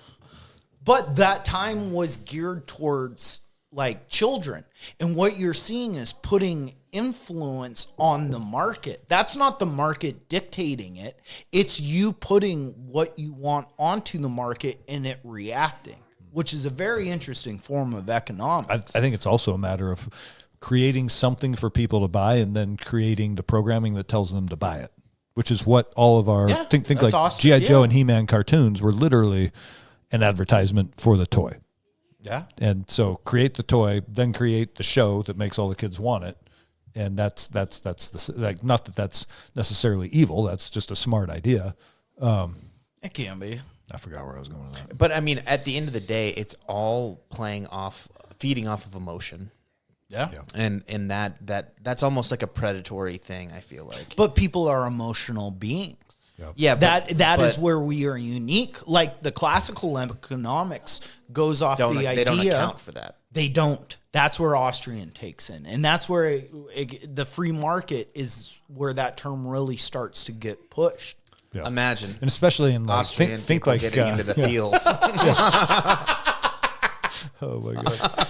But that time was geared towards like children. And what you're seeing is putting influence on the market. That's not the market dictating it. It's you putting what you want onto the market and it reacting, which is a very interesting form of economics. I think it's also a matter of creating something for people to buy and then creating the programming that tells them to buy it, which is what all of our think like awesome. G.I. Joe and He-Man cartoons were literally an advertisement for the toy. Yeah. And so create the toy, then create the show that makes all the kids want it. And that's the, like, not that that's necessarily evil. That's just a smart idea. It can be. I forgot where I was going with that. But I mean, at the end of the day, it's all feeding off of emotion. Yeah. And that's almost like a predatory thing, I feel like. But people are emotional beings. Yeah, that is where we are unique. Like the classical economics goes off the idea. They don't account for that. They don't. That's where Austrian takes in. And that's where the free market is where that term really starts to get pushed. Yeah. Imagine. And especially in like, Austrian think people like getting into the fields. Oh my God.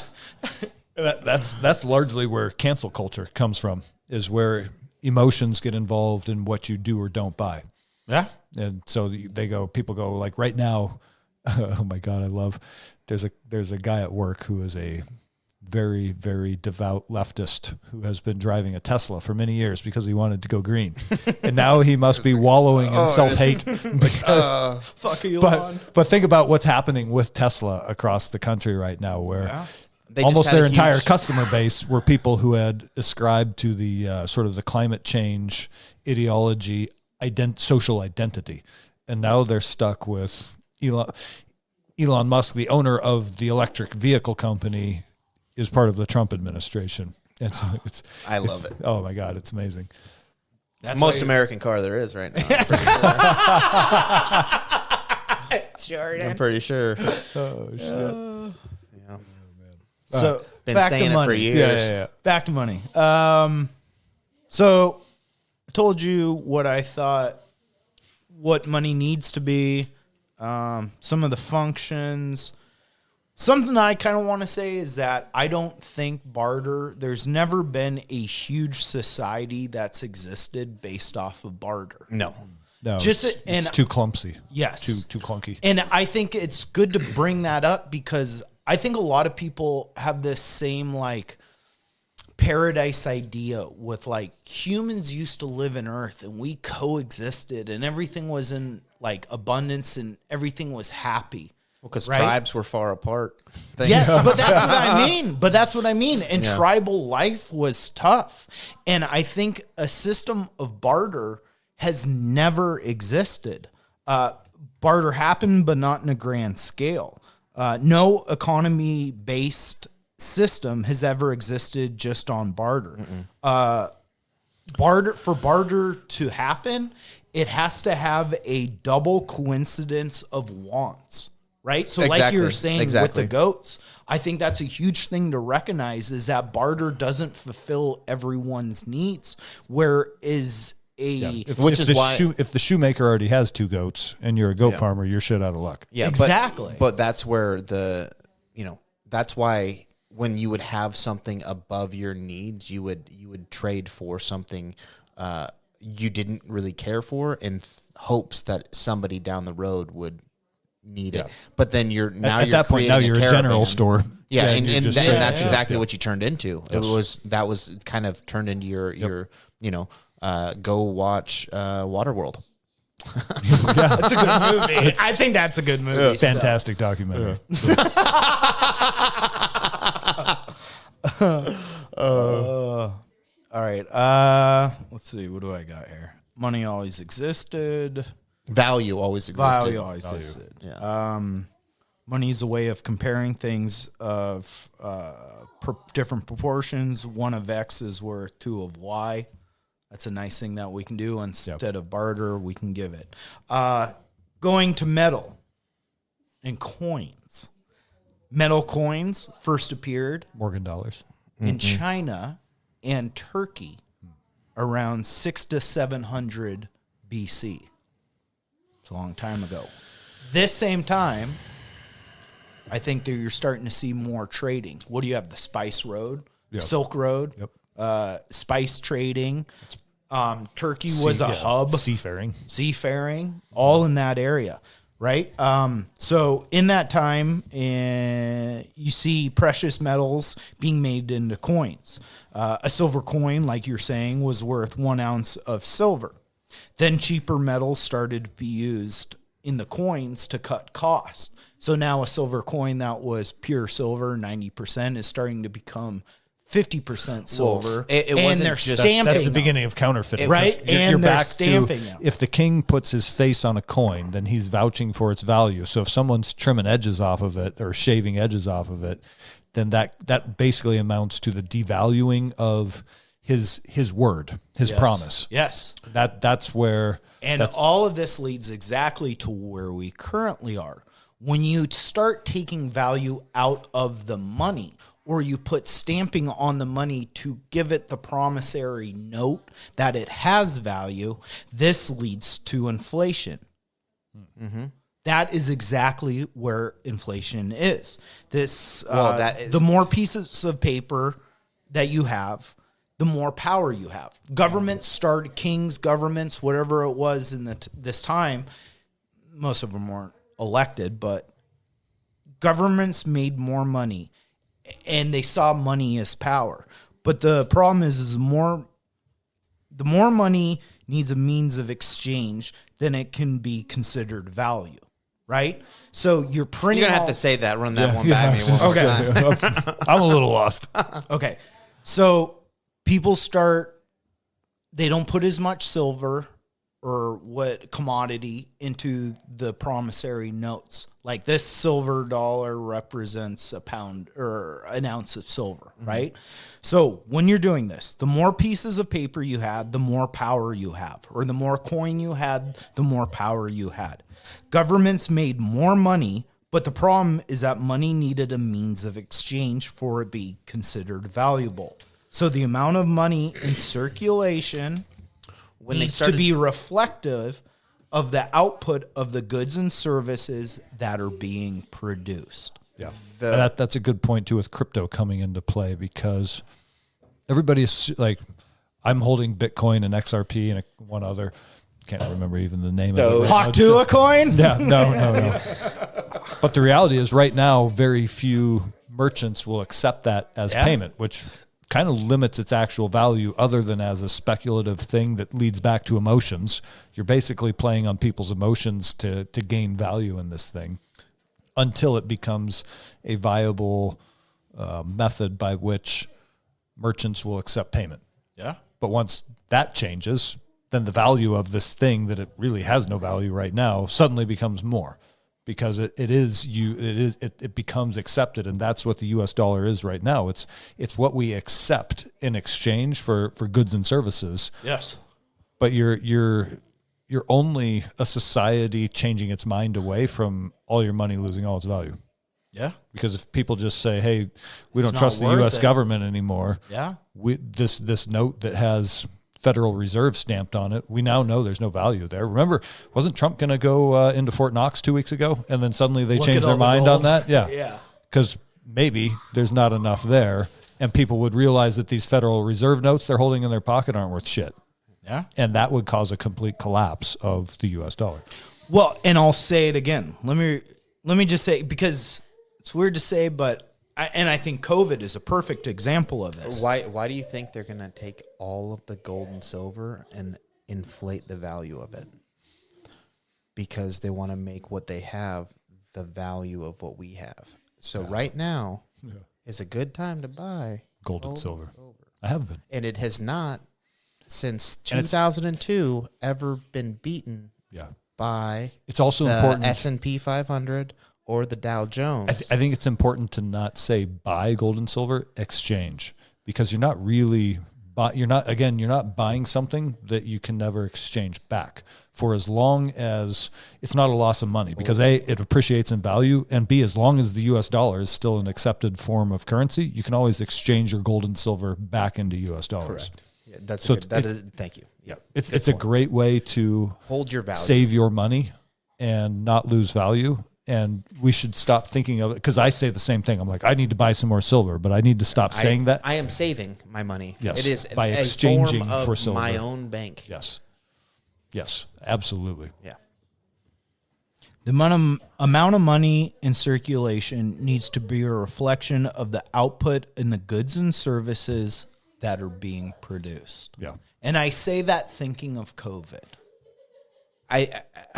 That's largely where cancel culture comes from, is where emotions get involved in what you do or don't buy. Yeah. And so people go like right now, oh my God, there's a guy at work who is a very, very devout leftist who has been driving a Tesla for many years because he wanted to go green. And now he must be wallowing in self-hate. Because, fuck Elon. But think about what's happening with Tesla across the country right now, where almost had their a entire huge customer base were people who had ascribed to the sort of the climate change ideology, social identity. And now they're stuck with Elon Musk, the owner of the electric vehicle company, is part of the Trump administration. I love it. Oh my God, it's amazing. That's most American car there is right now. I'm pretty sure. Oh shit. Yeah. So been back saying to it money. for years. Yeah. Back to money. So I told you what I thought, what money needs to be, some of the functions. Something I kind of want to say is that I don't think there's never been a huge society that's existed based off of barter. No, it's too clumsy. Yes. Too clunky. And I think it's good to bring that up because I think a lot of people have this same like paradise idea with like humans used to live in Earth and we coexisted and everything was in like abundance and everything was happy. well, because tribes were far apart. Yes, but that's what I mean. And tribal life was tough. And I think a system of barter has never existed. Barter happened, but not in a grand scale. No economy-based system has ever existed just on barter. For barter to happen, it has to have a double coincidence of wants, right? So like you were saying with the goats, I think that's a huge thing to recognize is that barter doesn't fulfill everyone's needs, whereas if the shoemaker already has 2 goats and you're a goat farmer, you're shit out of luck. Yeah, exactly. But that's where that's why when you would have something above your needs, you would trade for something you didn't really care for in hopes that somebody down the road would need it. But then you're at that point now you're a general store. Yeah, and that's exactly what you turned into. Yes. That was kind of turned into your go watch Waterworld. That's a good movie. I think that's a good movie. Fantastic documentary. All right. Let's see. What do I got here? Money always existed. Value always existed. Value always existed. Yeah. Money is a way of comparing things of different proportions. 1 of X is worth 2 of Y. That's a nice thing that we can do. Instead of barter, we can give it. Going to metal and coins. Metal coins first appeared Morgan dollars. in China and Turkey around 600 to 700 BC. It's a long time ago. This same time, I think that you're starting to see more trading. What do you have? The Spice Road, Silk Road, spice trading. Turkey was a hub. Seafaring, all in that area, right? So in that time, you see precious metals being made into coins. A silver coin, like you're saying, was worth 1 ounce of silver. Then cheaper metals started to be used in the coins to cut costs. So now a silver coin that was pure silver, 90%, is starting to become 50% silver. It wasn't they're just- stamping That's the them. beginning of counterfeiting. Right? You're And they're back stamping to them. if the king puts his face on a coin, then he's vouching for its value. So if someone's trimming edges off of it or shaving edges off of it, then that basically amounts to the devaluing of his word, his promise. Yes. That's where All of this leads exactly to where we currently are. When you start taking value out of the money, or you put stamping on the money to give it the promissory note that it has value, this leads to inflation. Mm-hmm. That is exactly where inflation is. The more pieces of paper that you have, the more power you have. Governments started, kings, governments, whatever it was in this time, most of them weren't elected, but governments made more money and they saw money as power. But the problem is the more money needs a means of exchange, then it can be considered value, right? So you're printing. You're going to have to say that, run that one by me one more time. I'm a little lost. Okay. So people they don't put as much silver or what commodity into the promissory notes. Like this silver dollar represents a pound or an ounce of silver, right? So when you're doing this, the more pieces of paper you had, the more power you have, or the more coin you had, the more power you had. Governments made more money, but the problem is that money needed a means of exchange for it to be considered valuable. So the amount of money in circulation needs to be reflective of the output of the goods and services that are being produced. Yeah, that's a good point too with crypto coming into play, because everybody is like, I'm holding Bitcoin and XRP and one other, can't remember even the name of it. Hawk to a coin? Yeah, no. But the reality is right now, very few merchants will accept that as payment, which kind of limits its actual value other than as a speculative thing that leads back to emotions. You're basically playing on people's emotions to gain value in this thing until it becomes a viable method by which merchants will accept payment. Yeah. But once that changes, then the value of this thing that it really has no value right now suddenly becomes more, because it becomes accepted, and that's what the U.S. dollar is right now. It's what we accept in exchange for goods and services. Yes. But you're only a society changing its mind away from all your money losing all its value. Yeah. Because if people just say, "Hey, we don't not trust the worth U.S. it. government anymore," Yeah. this note that has Federal Reserve stamped on it, we now know there's no value there. Remember, wasn't Trump going to go into Fort Knox 2 weeks ago, and then suddenly they changed their mind on that? Yeah, Yeah. because maybe there's not enough there, and people would realize that these Federal Reserve notes they're holding in their pocket aren't worth shit. Yeah. And that would cause a complete collapse of the U.S. dollar. Well, and I'll say it again. Let me just say, because it's weird to say, but I think COVID is a perfect example of this. Why do you think they're going to take all of the gold and silver and inflate the value of it? because they want to make what they have the value of what we have. So right now is a good time to buy Gold and silver. I have been. And it has not, since 2002, ever been beaten by it's also the important. S&P 500 or the Dow Jones. I think it's important to not say buy gold and silver, exchange, because you're not really you're not buying something that you can never exchange back for as long as it's not a loss of money, because A, it appreciates in value, and B, as long as the US dollar is still an accepted form of currency, you can always exchange your gold and silver back into US dollars. Correct. Yeah, that's so thank you. Yeah. It's a great way to hold your value, save your money and not lose value. And we should stop thinking of it, because I say the same thing. I'm like, I need to buy some more silver, but I need to stop saying that. I am saving my money. Yes, it is by exchanging for silver. My own bank. Yes, absolutely. Yeah. The amount of money in circulation needs to be a reflection of the output in the goods and services that are being produced. Yeah. And I say that thinking of COVID.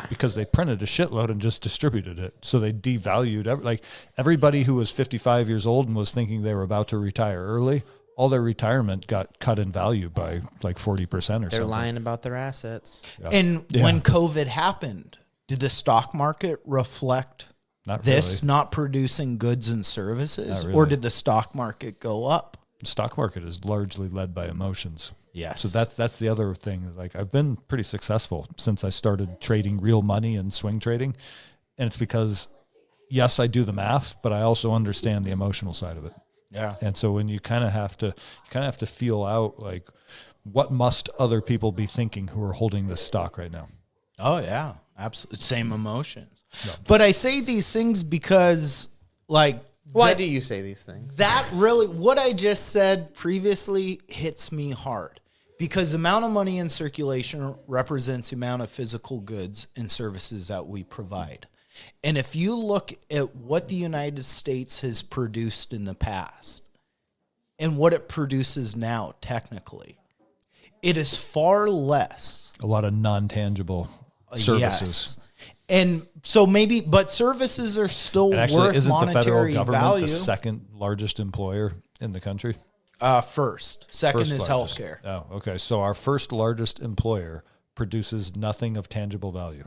Because they printed a shitload and just distributed it. So they devalued everybody who was 55 years old and was thinking they were about to retire early. All their retirement got cut in value by like 40% or something. They're lying about their assets. Yeah. And when COVID happened, did the stock market reflect not producing goods and services? Or did the stock market go up? The stock market is largely led by emotions. Yes. So that's the other thing. Like, I've been pretty successful since I started trading real money and swing trading. And it's because, yes, I do the math, but I also understand the emotional side of it. Yeah. And so when you kind of have to feel out, like, what must other people be thinking who are holding this stock right now? Oh yeah, absolutely. Same emotions. No. But I say these things because, like, why do you say these things? That really, what I just said previously hits me hard, because the amount of money in circulation represents the amount of physical goods and services that we provide. And if you look at what the United States has produced in the past and what it produces now, technically, it is far less. A lot of non-tangible services. Yes. And so maybe, but services are still worth isn't monetary the federal government value. the second largest employer in the country? First. Second is healthcare. Oh, okay. So our first largest employer produces nothing of tangible value.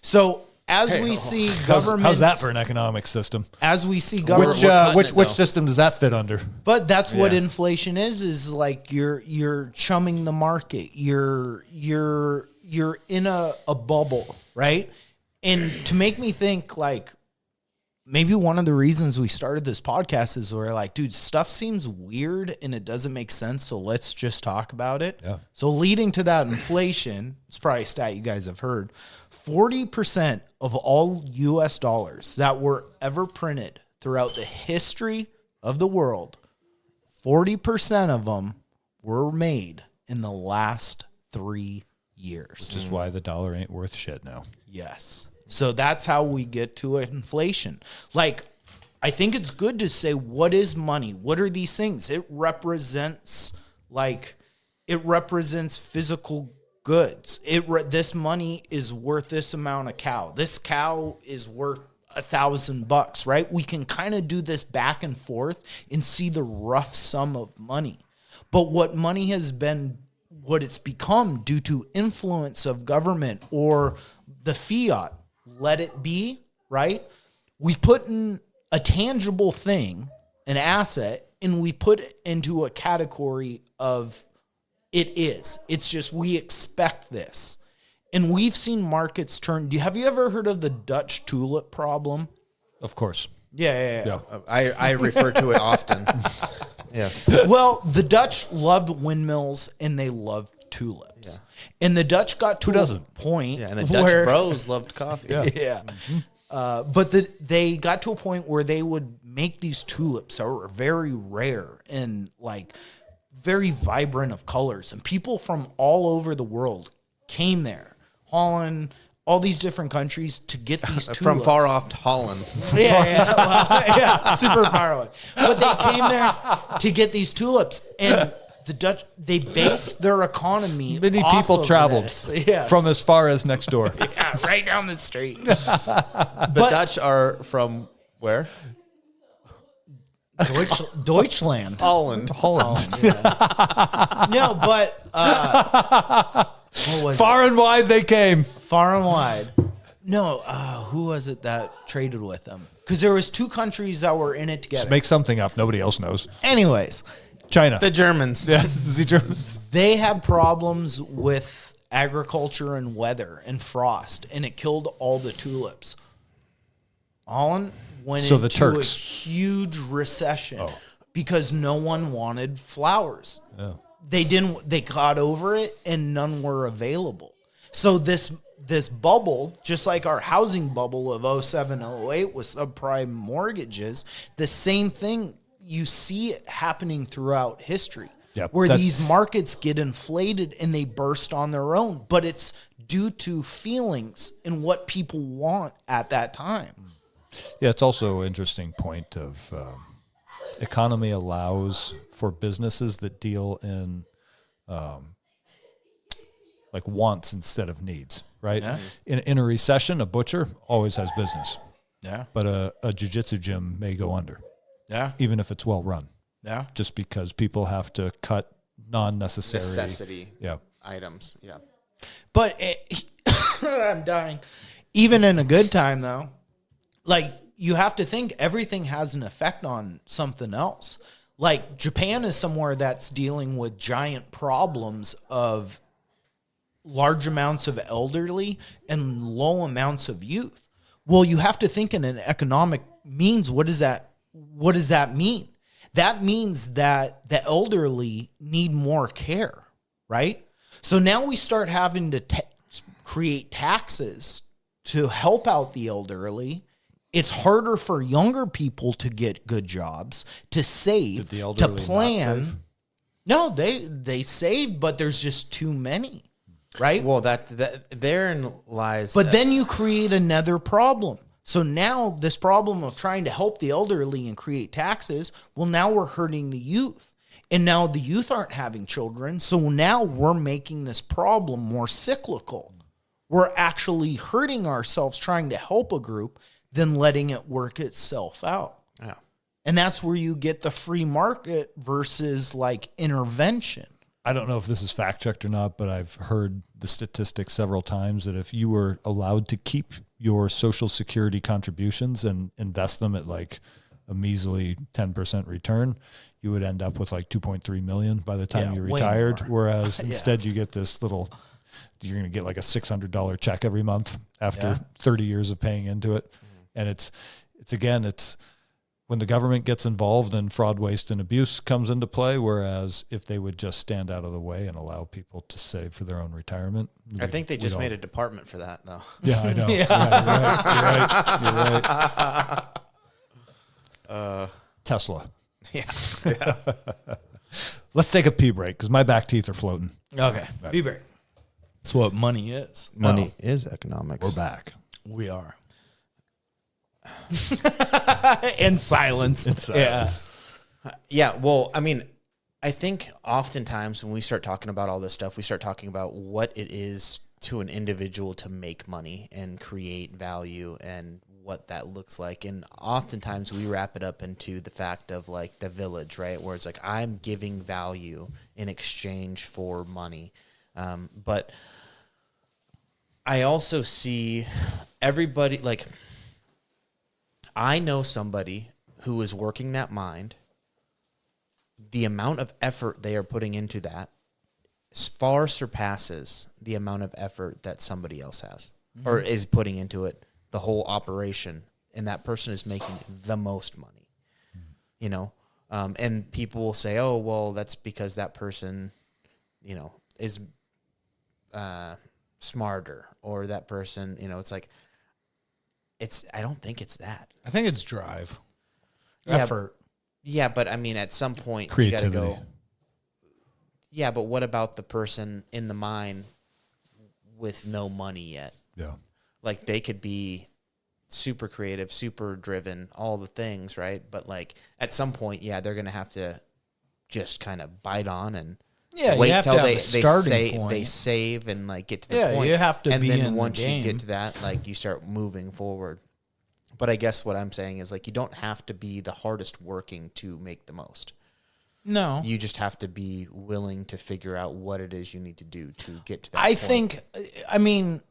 So as we see governments... How's that for an economic system? As we see government... Which system does that fit under? But that's what inflation is like you're chumming the market. You're in a bubble, right? And to make me think, like, maybe one of the reasons we started this podcast is we're like, dude, stuff seems weird and it doesn't make sense, so let's just talk about it. Yeah. So leading to that inflation, it's probably a stat you guys have heard, 40% of all U.S. dollars that were ever printed throughout the history of the world, 40% of them were made in the last 3 years. Which is why the dollar ain't worth shit now. Yes. So that's how we get to inflation. Like, I think it's good to say, what is money? What are these things? It represents physical goods. This money is worth this amount of cow. This cow is worth $1,000, right? We can kind of do this back and forth and see the rough sum of money. But what money has been, what it's become due to influence of government or the fiat, let it be, right? We've put in a tangible thing, an asset, and we put it into a category of it is. It's just we expect this. And we've seen markets turn. Have you ever heard of the Dutch tulip problem? Of course. Yeah. I refer to it often. Yes. Well, the Dutch loved windmills and they loved tulips. Yeah. And the Dutch got to a point and the Dutch bros loved coffee. Yeah. But they got to a point where they would make these tulips that were very rare and like very vibrant of colors. And people from all over the world came there, Holland, all these different countries, to get these tulips. From far off to Holland. Yeah, super far away. But they came there to get these tulips. And The Dutch, they base their economy. Many off people of traveled this. Yes. from as far as next door. Yeah, right down the street. The Dutch are from where? Deutschland. Holland. No, but what was Far and wide they came. far and wide. No, who was it that traded with them? Because there was 2 countries that were in it together. Just make something up. Nobody else knows. Anyways, China. The Germans. Yeah, the Germans. they had problems with agriculture and weather and frost, and it killed all the tulips. Holland went So into the Turks. a huge recession because no one wanted flowers. Oh. They got over it and none were available. So this bubble, just like our housing bubble of 07, 08 with subprime mortgages, the same thing, you see it happening throughout history. Yep, where these markets get inflated and they burst on their own, but it's due to feelings and what people want at that time. Yeah, it's also an interesting point of economy allows for businesses that deal in like wants instead of needs, right? Yeah. In a recession, a butcher always has business, Yeah. but a jiu-jitsu gym may go under, Yeah. even if it's well run, Yeah. just because people have to cut non-necessary Necessity Yeah. items. Yeah. But I'm dying. Even in a good time, though, like you have to think everything has an effect on something else. Like Japan is somewhere that's dealing with giant problems of large amounts of elderly and low amounts of youth. Well, you have to think in an economic means. What does that mean? That means that the elderly need more care, right? So now we start having to create taxes to help out the elderly. It's harder for younger people to get good jobs, to save, Did the to elderly not plan. save? No, they saved, but there's just too many, right? Well, that therein lies. But then you create another problem. So now this problem of trying to help the elderly and create taxes, well, now we're hurting the youth. And now the youth aren't having children. So now we're making this problem more cyclical. We're actually hurting ourselves trying to help a group than letting it work itself out. Yeah. And that's where you get the free market versus like intervention. I don't know if this is fact checked or not, but I've heard the statistics several times that if you were allowed to keep your Social Security contributions and invest them at like a measly 10% return, you would end up with like 2.3 million by the time you way retired. more. Whereas instead you get this little, you're going to get like a $600 check every month after 30 years of paying into it. And it's when the government gets involved and fraud, waste, and abuse comes into play, whereas if they would just stand out of the way and allow people to save for their own retirement. I think they just made a department for that, though. Yeah, I know. Yeah, you're right. Tesla. Yeah. Let's take a pee break because my back teeth are floating. Okay. Be break. That's what money is. Money is economics. We're back. We are. In silence. Yeah. Well, I mean, I think oftentimes when we start talking about all this stuff, we start talking about what it is to an individual to make money and create value and what that looks like. And oftentimes we wrap it up into the fact of like the village, right? Where it's like, I'm giving value in exchange for money. But I also see everybody, like, I know somebody who is working that mind. The amount of effort they are putting into that far surpasses the amount of effort that somebody else has or is putting into it, the whole operation. And that person is making the most money, you know? And people will say, oh, well, that's because that person, you know, is smarter, or that person, you know, it's like, I don't think it's that. I think it's drive. Yeah, Effort. Yeah, but I mean, at some point, Creativity. you got to go. Yeah, but what about the person in the mine with no money yet? Yeah. Like, they could be super creative, super driven, all the things, right? But like at some point, yeah, they're going to have to just kind of bite on and Yeah, wait you have till to have they a starting point. they save and like get to the Yeah, point. you have to and be then in the once you game. get to that, like you start moving forward. But I guess what I'm saying is like you don't have to be the hardest working to make the most. No. You just have to be willing to figure out what it is you need to do to get to that I point. think, I mean,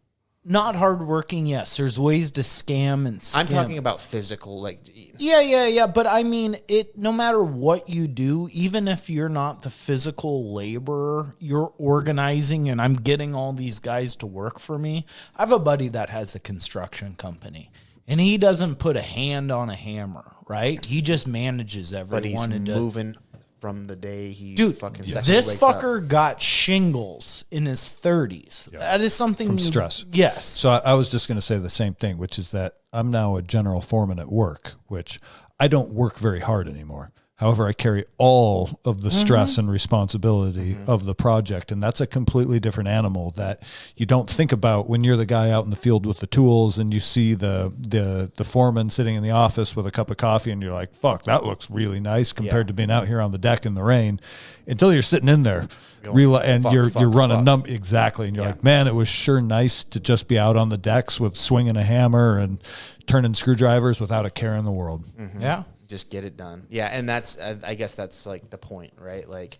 not hardworking, yes. There's ways to scam and skim. I'm talking about physical, like Yeah. But I mean, no matter what you do, even if you're not the physical laborer, you're organizing, and I'm getting all these guys to work for me. I have a buddy that has a construction company, and he doesn't put a hand on a hammer, right? He just manages everyone. but he's and moving from the day he fucking this wakes fucker up. got shingles in his 30s. That is something From stress. Yes. So I was just going to say the same thing, which is that I'm now a general foreman at work, which I don't work very hard anymore. However, I carry all of the stress and responsibility of the project, and that's a completely different animal that you don't think about when you're the guy out in the field with the tools and you see the foreman sitting in the office with a cup of coffee, and you're like, "Fuck, that looks really nice," compared to being out here on the deck in the rain. Until you're sitting in there, and you're running exactly, and you're like, "Man, it was sure nice to just be out on the decks with swinging a hammer and turning screwdrivers without a care in the world." Yeah. Just get it done. Yeah, and that's I guess that's like the point, right? Like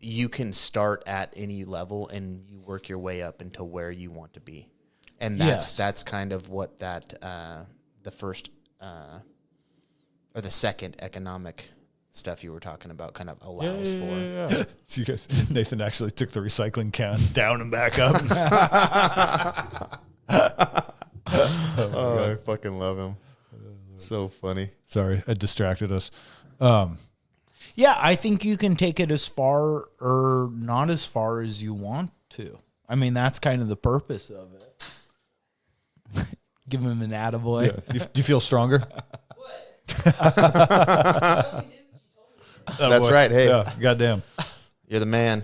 you can start at any level and you work your way up into where you want to be. And that's kind of what that the first or the second economic stuff you were talking about kind of allows for. So you guys, Nathan actually took the recycling can down and back up. I fucking love him. So funny. Sorry, I distracted us. Yeah, I think you can take it as far or not as far as you want to. I mean, that's kind of the purpose of it. Give him an attaboy. Yeah. Do you feel stronger? That's right. Hey, yeah, goddamn. you're the man.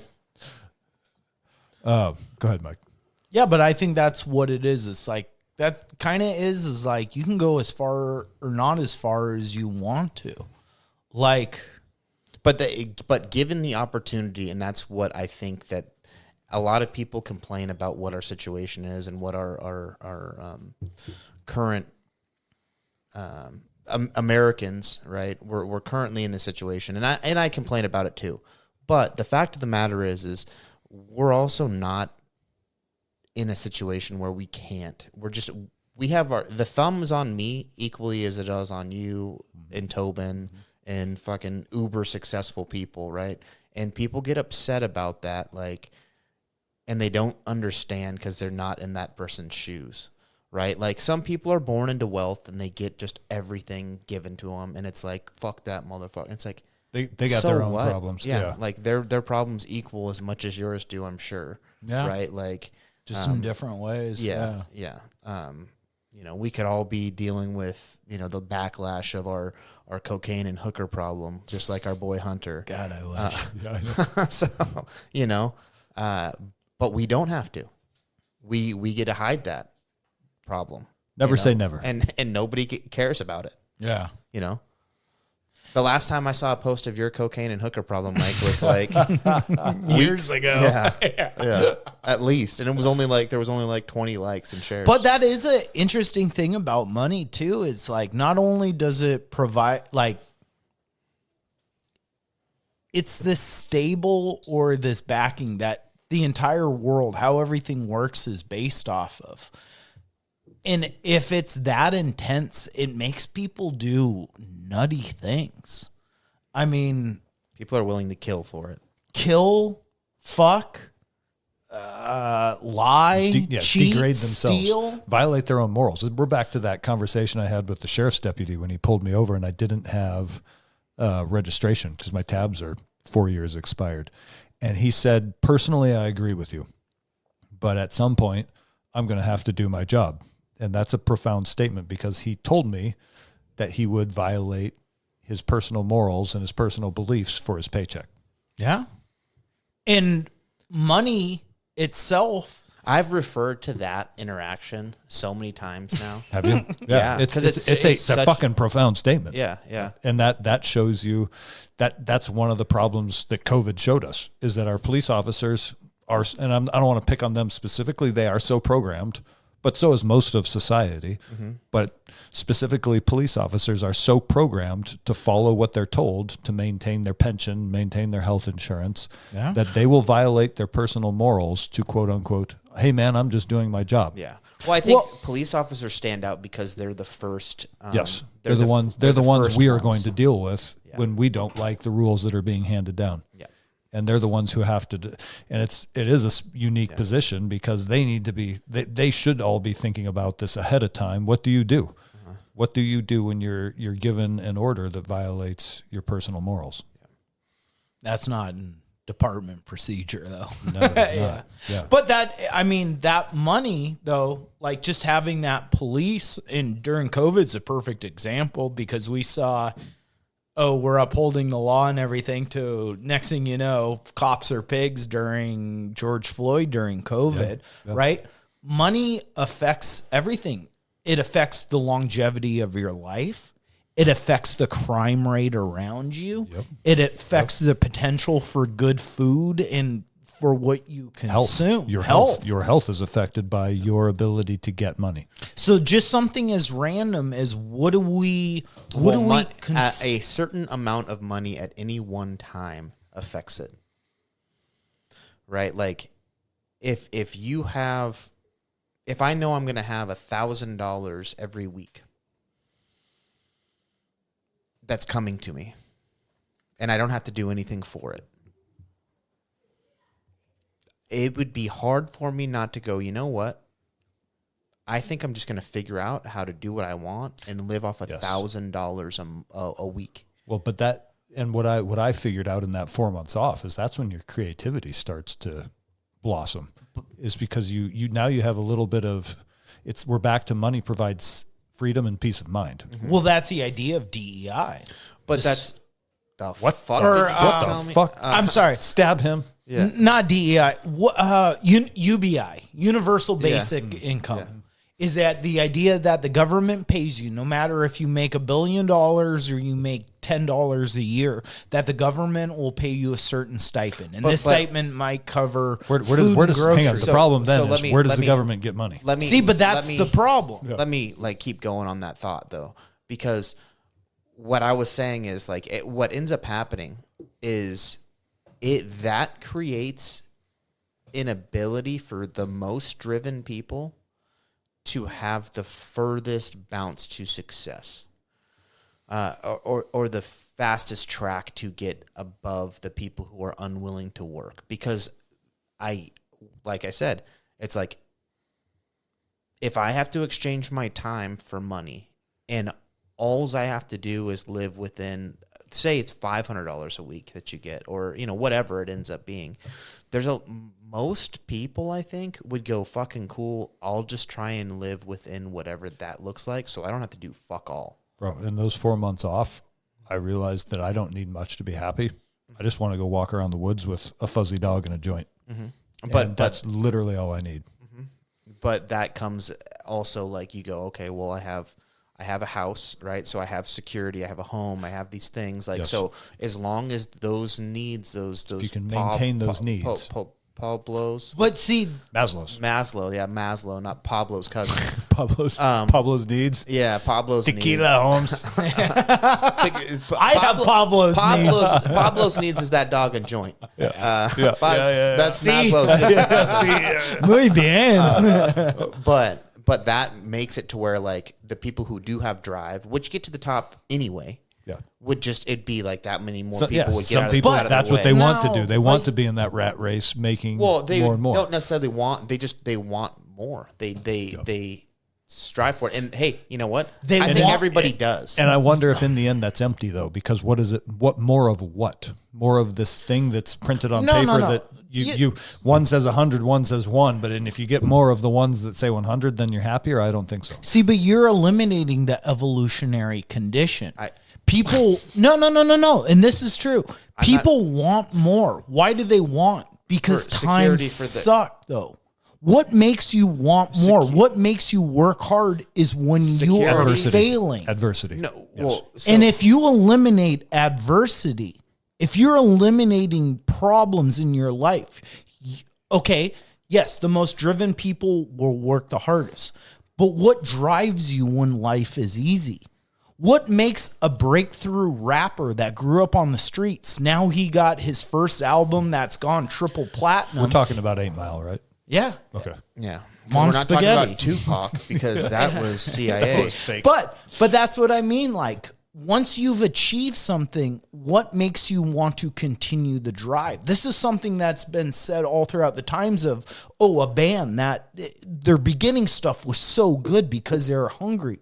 Go ahead, Mike. Yeah, but I think that's what it is. It's like that kind of is like you can go as far or not as far as you want to. Like, but given the opportunity, and that's what I think that a lot of people complain about what our situation is and what our current Americans, right? We're currently in this situation, and I complain about it too. But the fact of the matter is we're also not in a situation where we can't. We have the thumbs on me equally as it does on you and Tobin and fucking uber successful people, right? And people get upset about that, like, and they don't understand because they're not in that person's shoes, right? Like some people are born into wealth and they get just everything given to them, and it's like, fuck that motherfucker. It's like they got their own problems. Yeah, like their problems equal as much as yours do, I'm sure. Yeah. Right? Like just in different ways. Yeah. We could all be dealing with, the backlash of our cocaine and hooker problem, just like our boy Hunter. God, I wish. Yeah, I know. So, but we don't have to. We get to hide that problem. Never say never. And nobody cares about it. Yeah. The last time I saw a post of your cocaine and hooker problem, Mike, was like years ago. Yeah, at least. And it was only like, there was only like 20 likes and shares. But that is an interesting thing about money too. It's like, not only does it provide, like, it's this stable or this backing that the entire world, how everything works, is based off of. And if it's that intense, it makes people do nutty things. I mean, people are willing to kill for it. Kill, fuck, lie, cheat, degrade themselves, steal, violate their own morals. We're back to that conversation I had with the sheriff's deputy when he pulled me over and I didn't have registration because my tabs are 4 years expired. And he said, personally, I agree with you, but at some point I'm going to have to do my job. And that's a profound statement because he told me that he would violate his personal morals and his personal beliefs for his paycheck. Yeah. And money itself, I've referred to that interaction so many times now. Have you? Yeah, It's 'cause it's a fucking profound statement. Yeah, yeah. And that shows you that's one of the problems that COVID showed us, is that our police officers are, and I don't want to pick on them specifically, they are so programmed, but so is most of society. But specifically, police officers are so programmed to follow what they're told to maintain their pension, maintain their health insurance, that they will violate their personal morals to quote unquote, hey man, I'm just doing my job. Yeah. Well, I think police officers stand out because they're the first. Yes, they're the ones we are going to deal with Yeah. when we don't like the rules that are being handed down. Yeah. And they're the ones who have to, and it is a unique position because they need to be, they should all be thinking about this ahead of time. What do you do? What do you do when you're given an order that violates your personal morals? That's not in department procedure, though. No, it's not. Yeah. But that money, though, like just having that police during COVID's a perfect example, because we saw, we're upholding the law and everything, to next thing you know, cops are pigs during George Floyd, during COVID, right? Money affects everything. It affects the longevity of your life. It affects the crime rate around you. It affects the potential for good food and for what you consume. Your health is affected by your ability to get money. So just something as random as a certain amount of money at any one time affects it. Right? Like if I know I'm going to have $1,000 every week that's coming to me, and I don't have to do anything for it, it would be hard for me not to go, you know what? I think I'm just going to figure out how to do what I want and live off $1,000 a week. Well, but that, and what I figured out in that 4 months off is that's when your creativity starts to blossom, is because you now you have a little bit of, we're back to money provides freedom and peace of mind. Well, that's the idea of DEI. But that's the what fuck? What the fuck? I'm sorry. Stab him. Yeah. Not DEI. UBI, Universal Basic Income, is that the idea that the government pays you, no matter if you make $1 billion or you make $10 a year, that the government will pay you a certain stipend, and this stipend might cover where food and does hang on? groceries. The problem then is where does the me- government get money? But that's the problem. Let me keep going on that thought though, because what I was saying is what ends up happening is that creates an ability for the most driven people to have the furthest bounce to success, or the fastest track to get above the people who are unwilling to work. Because like I said, it's like, if I have to exchange my time for money and alls I have to do is live within, say it's $500 a week that you get, or, whatever it ends up being, most people, I think, would go, fucking cool, I'll just try and live within whatever that looks like, so I don't have to do fuck all. Bro, in those 4 months off, I realized that I don't need much to be happy. I just want to go walk around the woods with a fuzzy dog and a joint. But that's literally all I need. But that comes also, like, you go, okay, well, I have a house, right? So I have security, I have a home, I have these things. So as long as those needs, those if you can maintain those needs. Pablo's. But see, Maslow, not Pablo's cousin. Pablo's needs. Yeah, Pablo's Tequila, needs. Holmes. I have Pablo's needs. Pablo's needs is that dog and joint. That's See? Maslow's. Muy bien. But that makes it to where, like, the people who do have drive, which get to the top anyway, would just, it'd be like that many more people would get some out people, of the that's way. what they want to do. They want to be in that rat race, making more and more. Don't necessarily want. They want more. They strive for it. And hey, you know what? I think everybody does. And I wonder if in the end that's empty though, because what is it? What more of what? More of this thing that's printed on paper that you one says 100, one says 1, but if you get more of the ones that say 100, then you're happier. I don't think so. See, but you're eliminating the evolutionary condition. People, no. And this is true. People want more. Why do they want? Because times suck, though. What makes you want more? What makes you work hard is when you are failing. Adversity. No, Yes. well, And if you eliminate adversity, if you're eliminating problems in your life, okay, yes, the most driven people will work the hardest. But what drives you when life is easy? What makes a breakthrough rapper that grew up on the streets? Now he got his first album that's gone triple platinum. We're talking about 8 Mile, right? Yeah. Okay. yeah, Mom we're not Spaghetti. talking about Tupac because that was CIA. That was fake. But that's what I mean. Like, once you've achieved something, what makes you want to continue the drive? This is something that's been said all throughout the times of, a band that their beginning stuff was so good because they were hungry.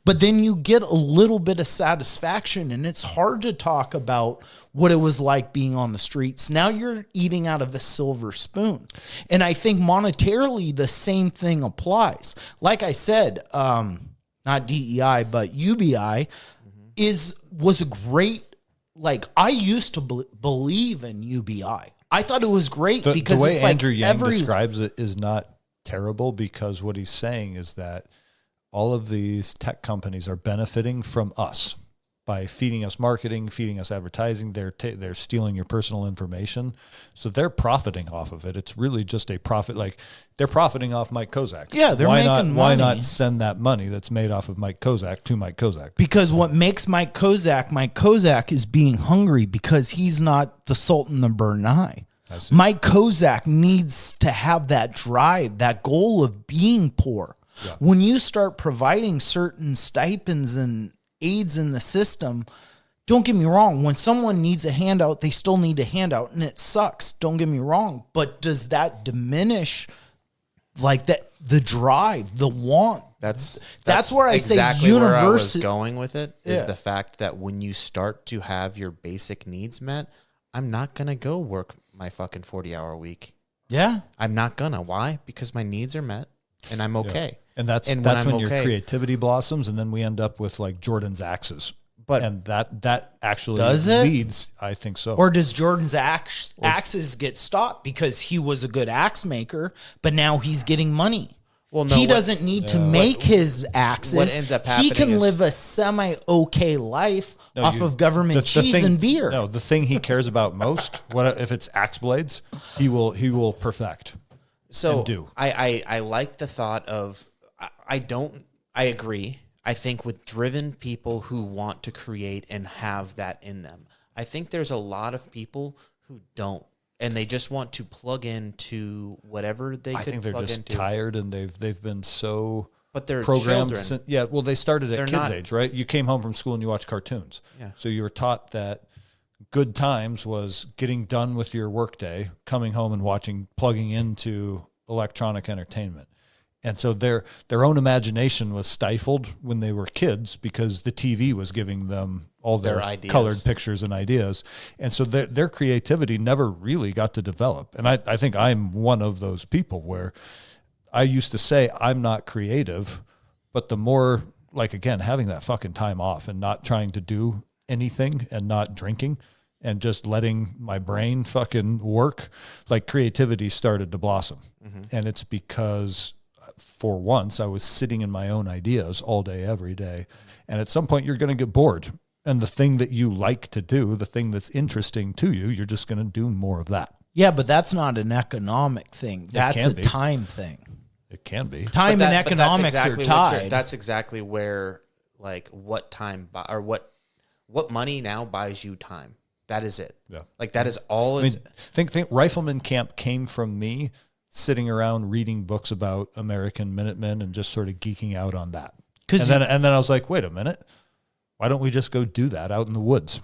But then you get a little bit of satisfaction, and it's hard to talk about what it was like being on the streets. Now you're eating out of a silver spoon. And I think monetarily, the same thing applies. Like I said, not DEI, but UBI was a great, like, I used to believe in UBI. I thought it was great because the way it's like Andrew Yang describes it is not terrible, because what he's saying is that all of these tech companies are benefiting from us by feeding us marketing, feeding us advertising. They're stealing your personal information, so they're profiting off of it. It's really just a profit. Like, they're profiting off Mike Kozak. Yeah, they're making money. Why not send that money that's made off of Mike Kozak to Mike Kozak? Because what makes Mike Kozak is being hungry, because he's not the Sultan of Brunei. Mike Kozak needs to have that drive, that goal of being poor. Yeah. When you start providing certain stipends and aids in the system, don't get me wrong, when someone needs a handout, they still need a handout, and it sucks. Don't get me wrong. But does that diminish, like, that the drive, the want? That's where I exactly say where I was university going with it is the fact that when you start to have your basic needs met, I'm not going to go work my fucking 40-hour week. Yeah. I'm not going to. Why? Because my needs are met and I'm okay. Yeah. And that's when your creativity blossoms, and then we end up with like Jordan's axes. And that actually leads, I think so. Or does Jordan's axes get stopped because he was a good axe maker, but now he's getting money? Well, no, he doesn't need to make his axes. What ends up happening, he can live a semi-okay life off of government cheese and beer. No, the thing he cares about most, if it's axe blades, he will perfect. So I like the thought of, I agree. I think with driven people who want to create and have that in them, I think there's a lot of people who don't, and they just want to plug into whatever they could plug into. I think they're just tired, and they've been so but they're programmed. children. Well, they started at kids' age, right? You came home from school and you watched cartoons. Yeah. So you were taught that good times was getting done with your workday, coming home and plugging into electronic entertainment. And so their own imagination was stifled when they were kids because the TV was giving them all their colored pictures and ideas. And so their creativity never really got to develop. And I think I'm one of those people where I used to say I'm not creative, but the more, like, again, having that fucking time off and not trying to do anything and not drinking and just letting my brain fucking work, like, creativity started to blossom. Mm-hmm. And it's because for once I was sitting in my own ideas all day, every day. And at some point you're going to get bored. And the thing that you like to do, the thing that's interesting to you, you're just going to do more of that. Yeah, but that's not an economic thing. That's a time thing. It can be. Time and economics are tied. That's exactly where, like, what time or what money now buys you time. That is it. Yeah. Like, that is all. I mean, think Rifleman Camp came from me sitting around reading books about American Minutemen and just sort of geeking out on that. And then I was like, wait a minute. Why don't we just go do that out in the woods?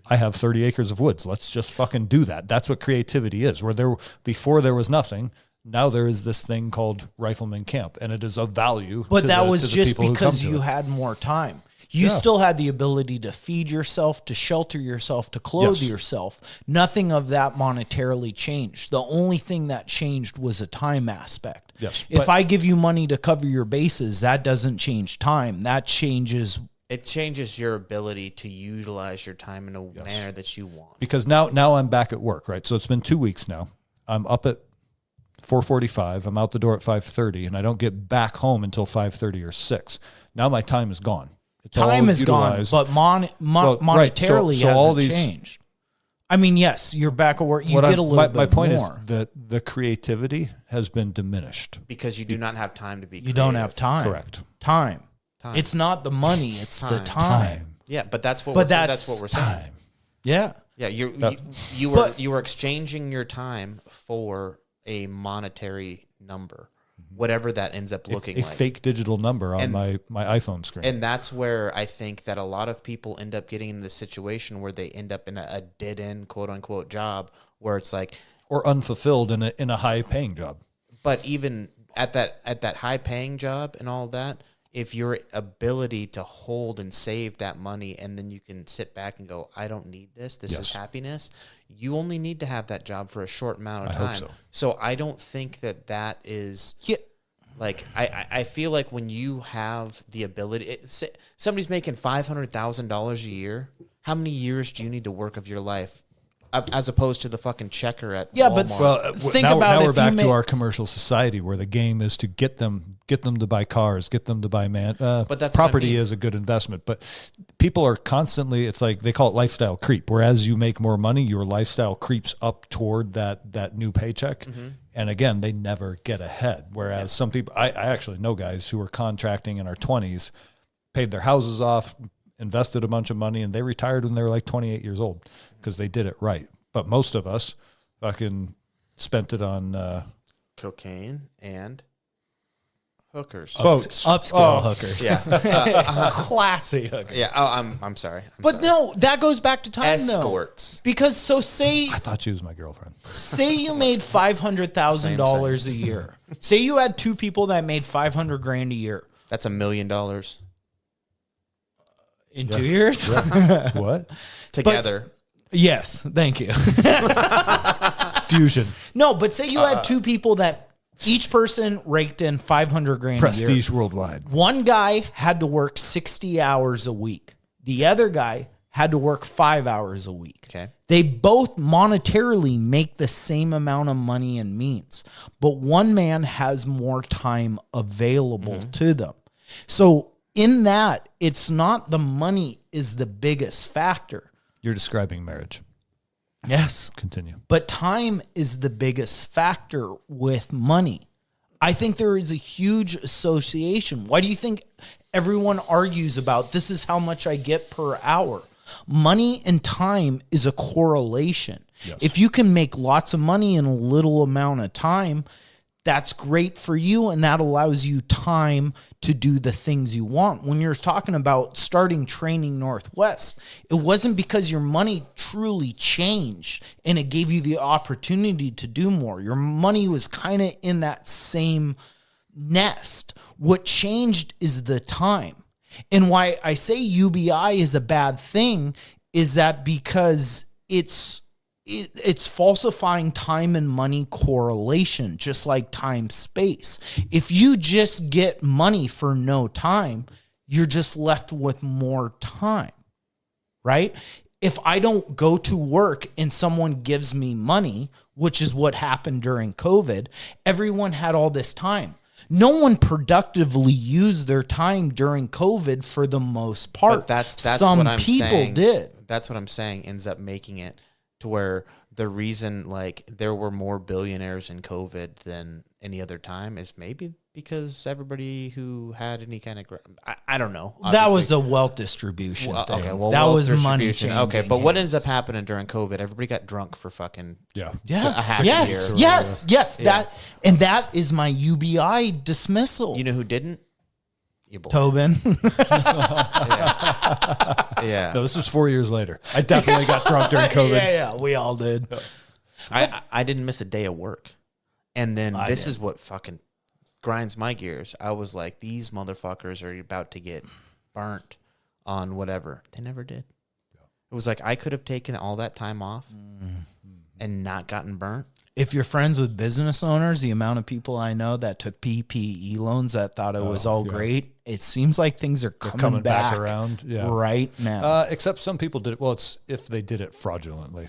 I have 30 acres of woods. Let's just fucking do that. That's what creativity is. Before there was nothing, now there is this thing called Rifleman Camp, and it is of value. But that was just because you had more time. You still had the ability to feed yourself, to shelter yourself, to clothe yourself. Nothing of that monetarily changed. The only thing that changed was a time aspect. Yes. If I give you money to cover your bases, that doesn't change time. That changes. It changes your ability to utilize your time in a manner that you want. Because now I'm back at work, right? So it's been 2 weeks now. I'm up at 4:45. I'm out the door at 5:30, and I don't get back home until 5:30 or 6. Now my time is gone. It's Time all is gone, utilized. but monetarily So all hasn't these changed. I mean, yes, you're back at work. You get a little bit my point more. is that the creativity has been diminished. Because you do not have time to be creative. You don't have time. Correct. Time. It's not the money, it's the time. Yeah, but that's what that's what we're saying. Yeah. Yeah, you were exchanging your time for a monetary number, whatever that ends up looking A like. fake digital number on my iPhone screen. And that's where I think that a lot of people end up getting in this situation where they end up in a dead end, quote unquote, job where it's like, or unfulfilled in a high paying job. but even at that high paying job and all that, if your ability to hold and save that money and then you can sit back and go, I don't need this. This is happiness. You only need to have that job for a short amount of time. hope so. So I don't think that is like, I feel like when you have the ability, somebody's making $500,000 a year. How many years do you need to work of your life as opposed to the fucking checker at Walmart? Well, Think now, about now if we're back you to our commercial society where the game is to get them to buy cars, get them to buy But that's property what I mean. is a good investment. But people are constantly, it's like they call it lifestyle creep. Whereas you make more money, your lifestyle creeps up toward that new paycheck. Mm-hmm. And again, they never get ahead. Whereas some people, I actually know guys who were contracting in our 20s, paid their houses off, invested a bunch of money, and they retired when they were like 28 years old because they did it right. But most of us fucking spent it on cocaine and hookers. boats. Upscale hookers. Yeah. Classy hookers. Yeah. Oh, I'm sorry. But no, that goes back to time Escorts. though. Because say I thought she was my girlfriend. you made $500,000 a year. Say you had two people that made $500,000 a year. That's $1 million In 2 years? What? together. Yes, thank you. Fusion. No, but say you had two people that each person raked in $500,000 a year. Prestige worldwide. One guy had to work 60 hours a week. The other guy had to work 5 hours a week. Okay. They both monetarily make the same amount of money and means, but one man has more time available to them. So in that, it's not the money is the biggest factor. You're describing marriage. Yes. Continue. But time is the biggest factor with money. I think there is a huge association. Why do you think everyone argues about this is how much I get per hour? Money and time is a correlation. Yes. If you can make lots of money in a little amount of time, that's great for you, and that allows you time to do the things you want. When you're talking about starting Training Northwest, it wasn't because your money truly changed and it gave you the opportunity to do more. Your money was kind of in that same nest. What changed is the time. And why I say UBI is a bad thing is that because it's falsifying time and money correlation, just like time space. If you just get money for no time, you're just left with more time, right? If I don't go to work and someone gives me money, which is what happened during COVID, everyone had all this time. No one productively used their time during COVID for the most part. But that's some what I'm people saying. did. That's what I'm saying ends up making it to where the reason like there were more billionaires in COVID than any other time is maybe because everybody who had any kind of I don't know. That was obviously. a wealth distribution thing. Okay, well, that wealth was money distribution. changing. Okay, but what hands. ends up happening during COVID? Everybody got drunk for fucking Yeah. Yeah. a half a Yes. year. Yes. Yes. Yeah. That is my UBI dismissal. You know who didn't? Your boy. Tobin. Yeah. No, this was 4 years later. I definitely got drunk during COVID. yeah. We all did. I didn't miss a day of work. And then this did. is what fucking grinds my gears. I was like, these motherfuckers are about to get burnt on whatever. They never did. It was like I could have taken all that time off and not gotten burnt. If you're friends with business owners, the amount of people I know that took PPE loans that thought it was all great, it seems like things are coming back around. Yeah. right now. Except some people did it. Well, it's if they did it fraudulently.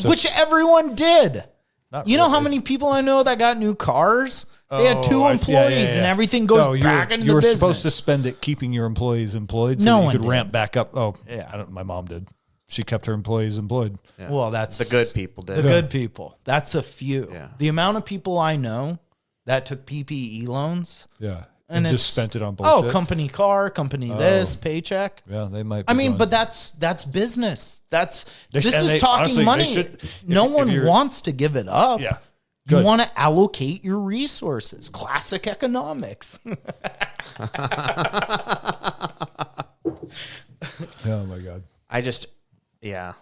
Which everyone did. Not You know really. how many people I know that got new cars? They had 2 I employees see. Yeah. and everything goes back into You were business. supposed to spend it keeping your employees employed so No that you one could did. ramp back up. Oh, Yeah. my mom did. She kept her employees employed. Yeah. Well, that's the good people did. The good people. That's a few. Yeah. The amount of people I know that took PPE loans Yeah. and And it's- just spent it on bullshit. Oh, company car, company this, paycheck. Yeah, they might be I mean, going- but that's business. This and is they- talking honestly, they money. should- No if one you're- wants to give it up. Yeah. You Good. want to allocate your resources. Classic economics. Oh my God. I just, yeah,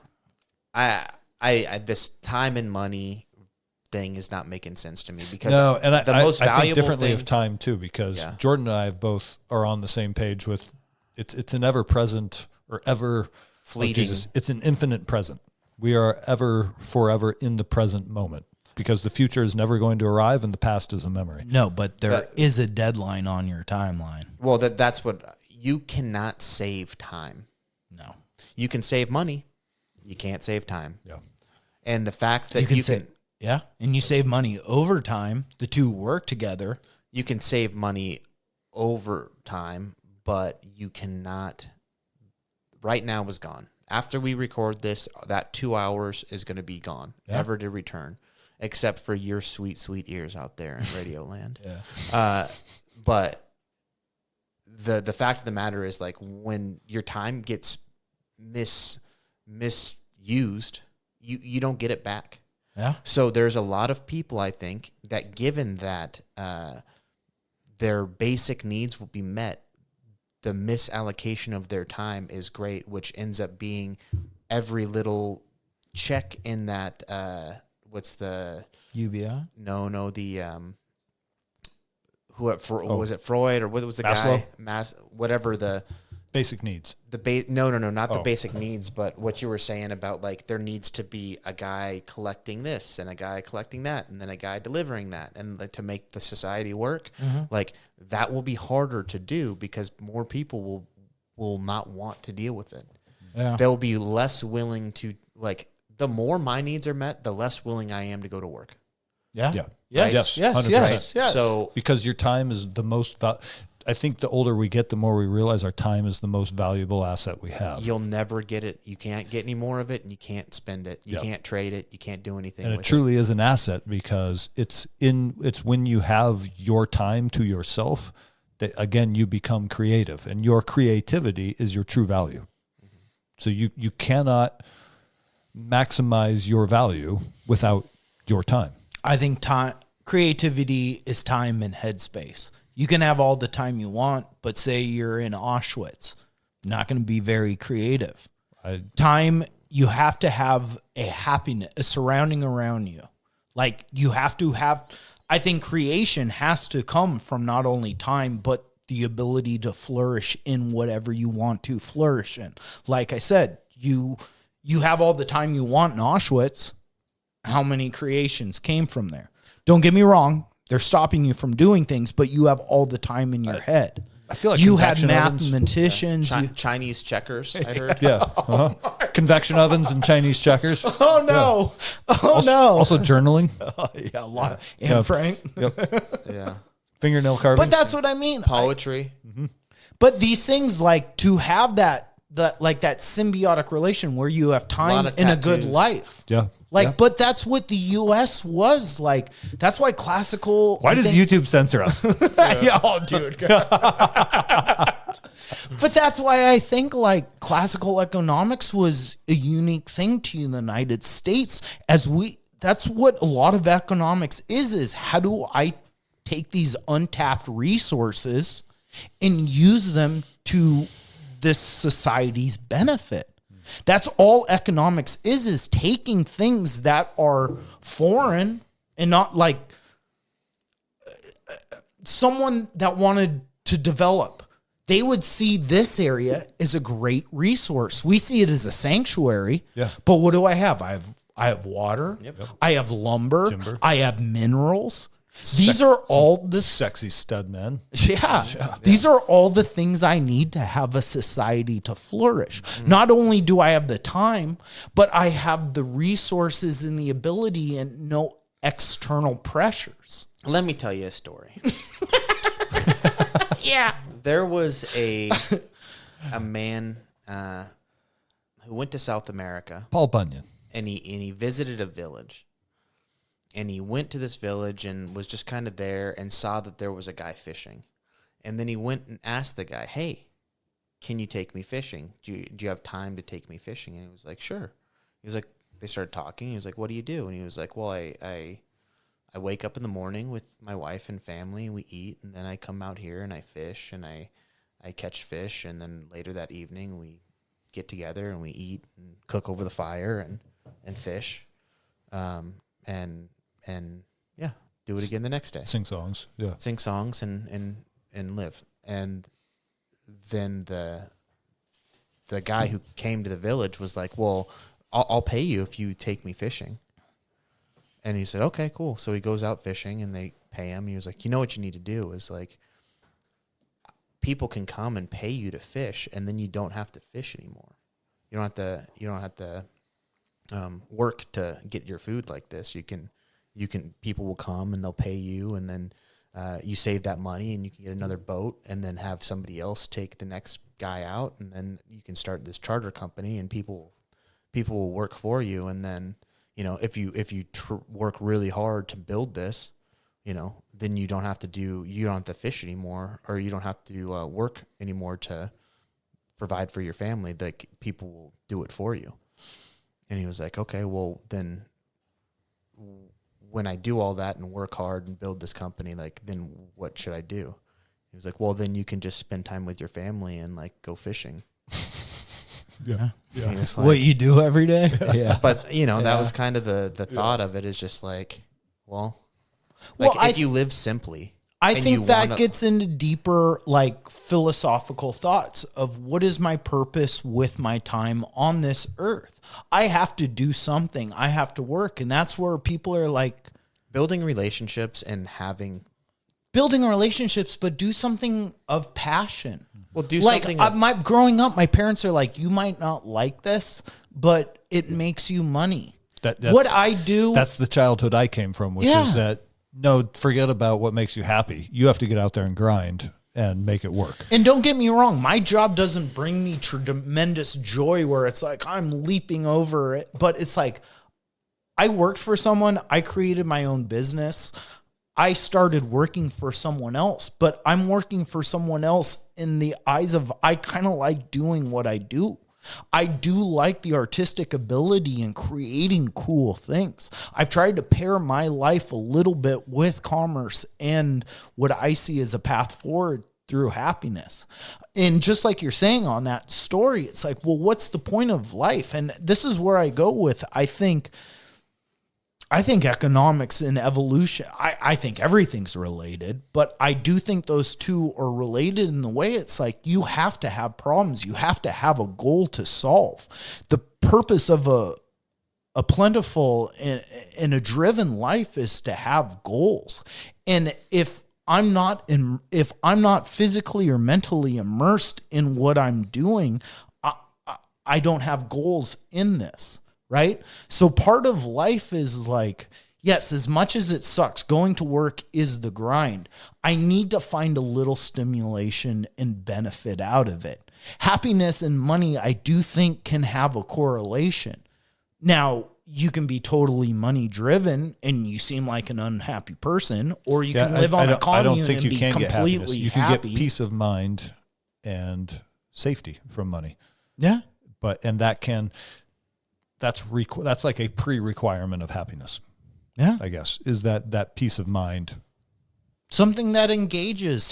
I this time and money thing is not making sense to me because No, and the most I valuable think differently thing, of time too, because Yeah. Jordan and I have both are on the same page with it's an ever present or ever Fleeting. it's an infinite present. We are ever forever in the present moment because the future is never going to arrive and the past is a memory. No, but there is a deadline on your timeline. well, that's what you cannot save time. No. You can save money, you can't save time. Yeah. And the fact that you can Yeah. And you save money over time. The two work together. you can save money over time, but you cannot. Right now is gone. After we record this, that 2 hours is going to be gone, never to return, except for your sweet, sweet ears out there in Radio Land. But the fact of the matter is, like, when your time gets misused, you don't get it back. Yeah. So there's a lot of people, I think, that given that their basic needs will be met, the misallocation of their time is great, which ends up being every little check in that, what's the... UBI? No, the... was it Freud or what was the Maslow? guy? Whatever the... Basic needs. No, not the Oh. basic needs, but what you were saying about, like, there needs to be a guy collecting this and a guy collecting that and then a guy delivering that, and like, to make the society work, like, that will be harder to do because more people will not want to deal with it. Yeah. They'll be less willing to, like, the more my needs are met, the less willing I am to go to work. Yeah. Yeah. Yes. Yes. Yes. 100%. Yes. Yes. So Because your time is the most I think the older we get, the more we realize our time is the most valuable asset we have. you'll never get it. You can't get any more of it, and you can't spend it. You can't trade it. You can't do anything And with it truly is an asset because it's when you have your time to yourself that, again, you become creative, and your creativity is your true value. So you cannot maximize your value without your time. I think creativity is time and headspace. You can have all the time you want, but say you're in Auschwitz, not going to be very creative. Time, you have to have a happiness, a surrounding around you. Like you have to have, I think creation has to come from not only time, but the ability to flourish in whatever you want to flourish in. Like I said, you have all the time you want in Auschwitz. How many creations came from there? Don't get me wrong. They're stopping you from doing things, but you have all the time in your head. I feel like you had convection ovens- mathematicians. Chinese checkers, I heard. Yeah. Convection ovens and Chinese checkers. Oh no! Oh Also, no! also journaling. Yeah, a lot. And Frank. Yeah. Fingernail carving. But that's what I mean. Poetry. But these things, like to have that symbiotic relation where you have time of in a good tattoos. life. Yeah. Like, Yeah. but that's what the U.S. was like. That's why classical. Why does YouTube censor us? Yeah, oh, dude. But that's why I think like classical economics was a unique thing to the United States. That's what a lot of economics is how do I take these untapped resources and use them to this society's benefit? That's all economics is taking things that are foreign and not like someone that wanted to develop. They would see this area as a great resource. We see it as a sanctuary. Yeah. But what do I have? I have water. Yep. I have lumber. Timber. I have minerals. These are all the Sexy stud men. yeah. These are all the things I need to have a society to flourish. Not only do I have the time, but I have the resources and the ability and external pressures. Let me tell you a story. Yeah. There was a man who went to South America, Paul Bunyan. and he visited a village. And he went to this village and was just kind of there and saw that there was a guy fishing. And then he went and asked the guy, "Hey, can you take me fishing? Do you have time to take me fishing?" And he was like, "Sure." He was like, they started talking. He was like, "What do you do?" And he was like, "Well, I wake up in the morning with my wife and family, and we eat, and then I come out here and I fish, and I catch fish, and then later that evening we get together and we eat and cook over the fire and fish, and yeah, do it again the next day. Sing songs. Yeah. Sing songs and live." And then the guy who came to the village was like, "Well, I'll pay you if you take me fishing." And he said, "Okay, cool." So he goes out fishing and they pay him. He was like, "You know what you need to do is like, people can come and pay you to fish, and then you don't have to fish anymore. You don't have to work to get your food like this. You can people will come and they'll pay you, and then you save that money and you can get another boat and then have somebody else take the next guy out, and then you can start this charter company and people will work for you, and then." If you work really hard to build this, then you don't have to fish anymore, or you don't have to work anymore to provide for your family. Like, people will do it for you. And he was like, "Okay, well then, when I do all that and work hard and build this company, like, then what should I do?" He was like, "Well, then you can just spend time with your family and like go fishing." Yeah. Yeah. Like, What you do every day. Yeah. But that was kind of the thought of it, is just like, well, if you live simply, I and think you that wanna- gets into deeper, like, philosophical thoughts of what is my purpose with my time on this earth. I have to do something. I have to work. And that's where people are like building relationships and building relationships, but do something of passion. Well, do like something. growing up, my parents are like, "You might not like this, but it makes you money." That's what I do. That's the childhood I came from, which is that, no, forget about what makes you happy. You have to get out there and grind and make it work. And don't get me wrong, my job doesn't bring me tremendous joy where it's like I'm leaping over it, but it's like I worked for someone, I created my own business. I started working for someone else, but I'm working for someone else in the eyes of, I kind of like doing what I do. I do like the artistic ability and creating cool things. I've tried to pair my life a little bit with commerce and what I see as a path forward through happiness. And just like you're saying on that story, it's like, well, what's the point of life? And this is where I go with, I think economics and evolution, I think everything's related, but I do think those two are related in the way it's like you have to have problems. You have to have a goal to solve. The purpose of a plentiful and a driven life is to have goals. And if I'm not physically or mentally immersed in what I'm doing, I don't have goals in this. Right? So part of life is like, yes, as much as it sucks, going to work is the grind. I need to find a little stimulation and benefit out of it. Happiness and money, I do think, can have a correlation. Now, you can be totally money driven and you seem like an unhappy person, or you can live on a commune and be completely You can happy. get peace of mind and safety from money. Yeah. That's like a pre-requirement of happiness. Yeah. I guess, is that peace of mind. Something that engages,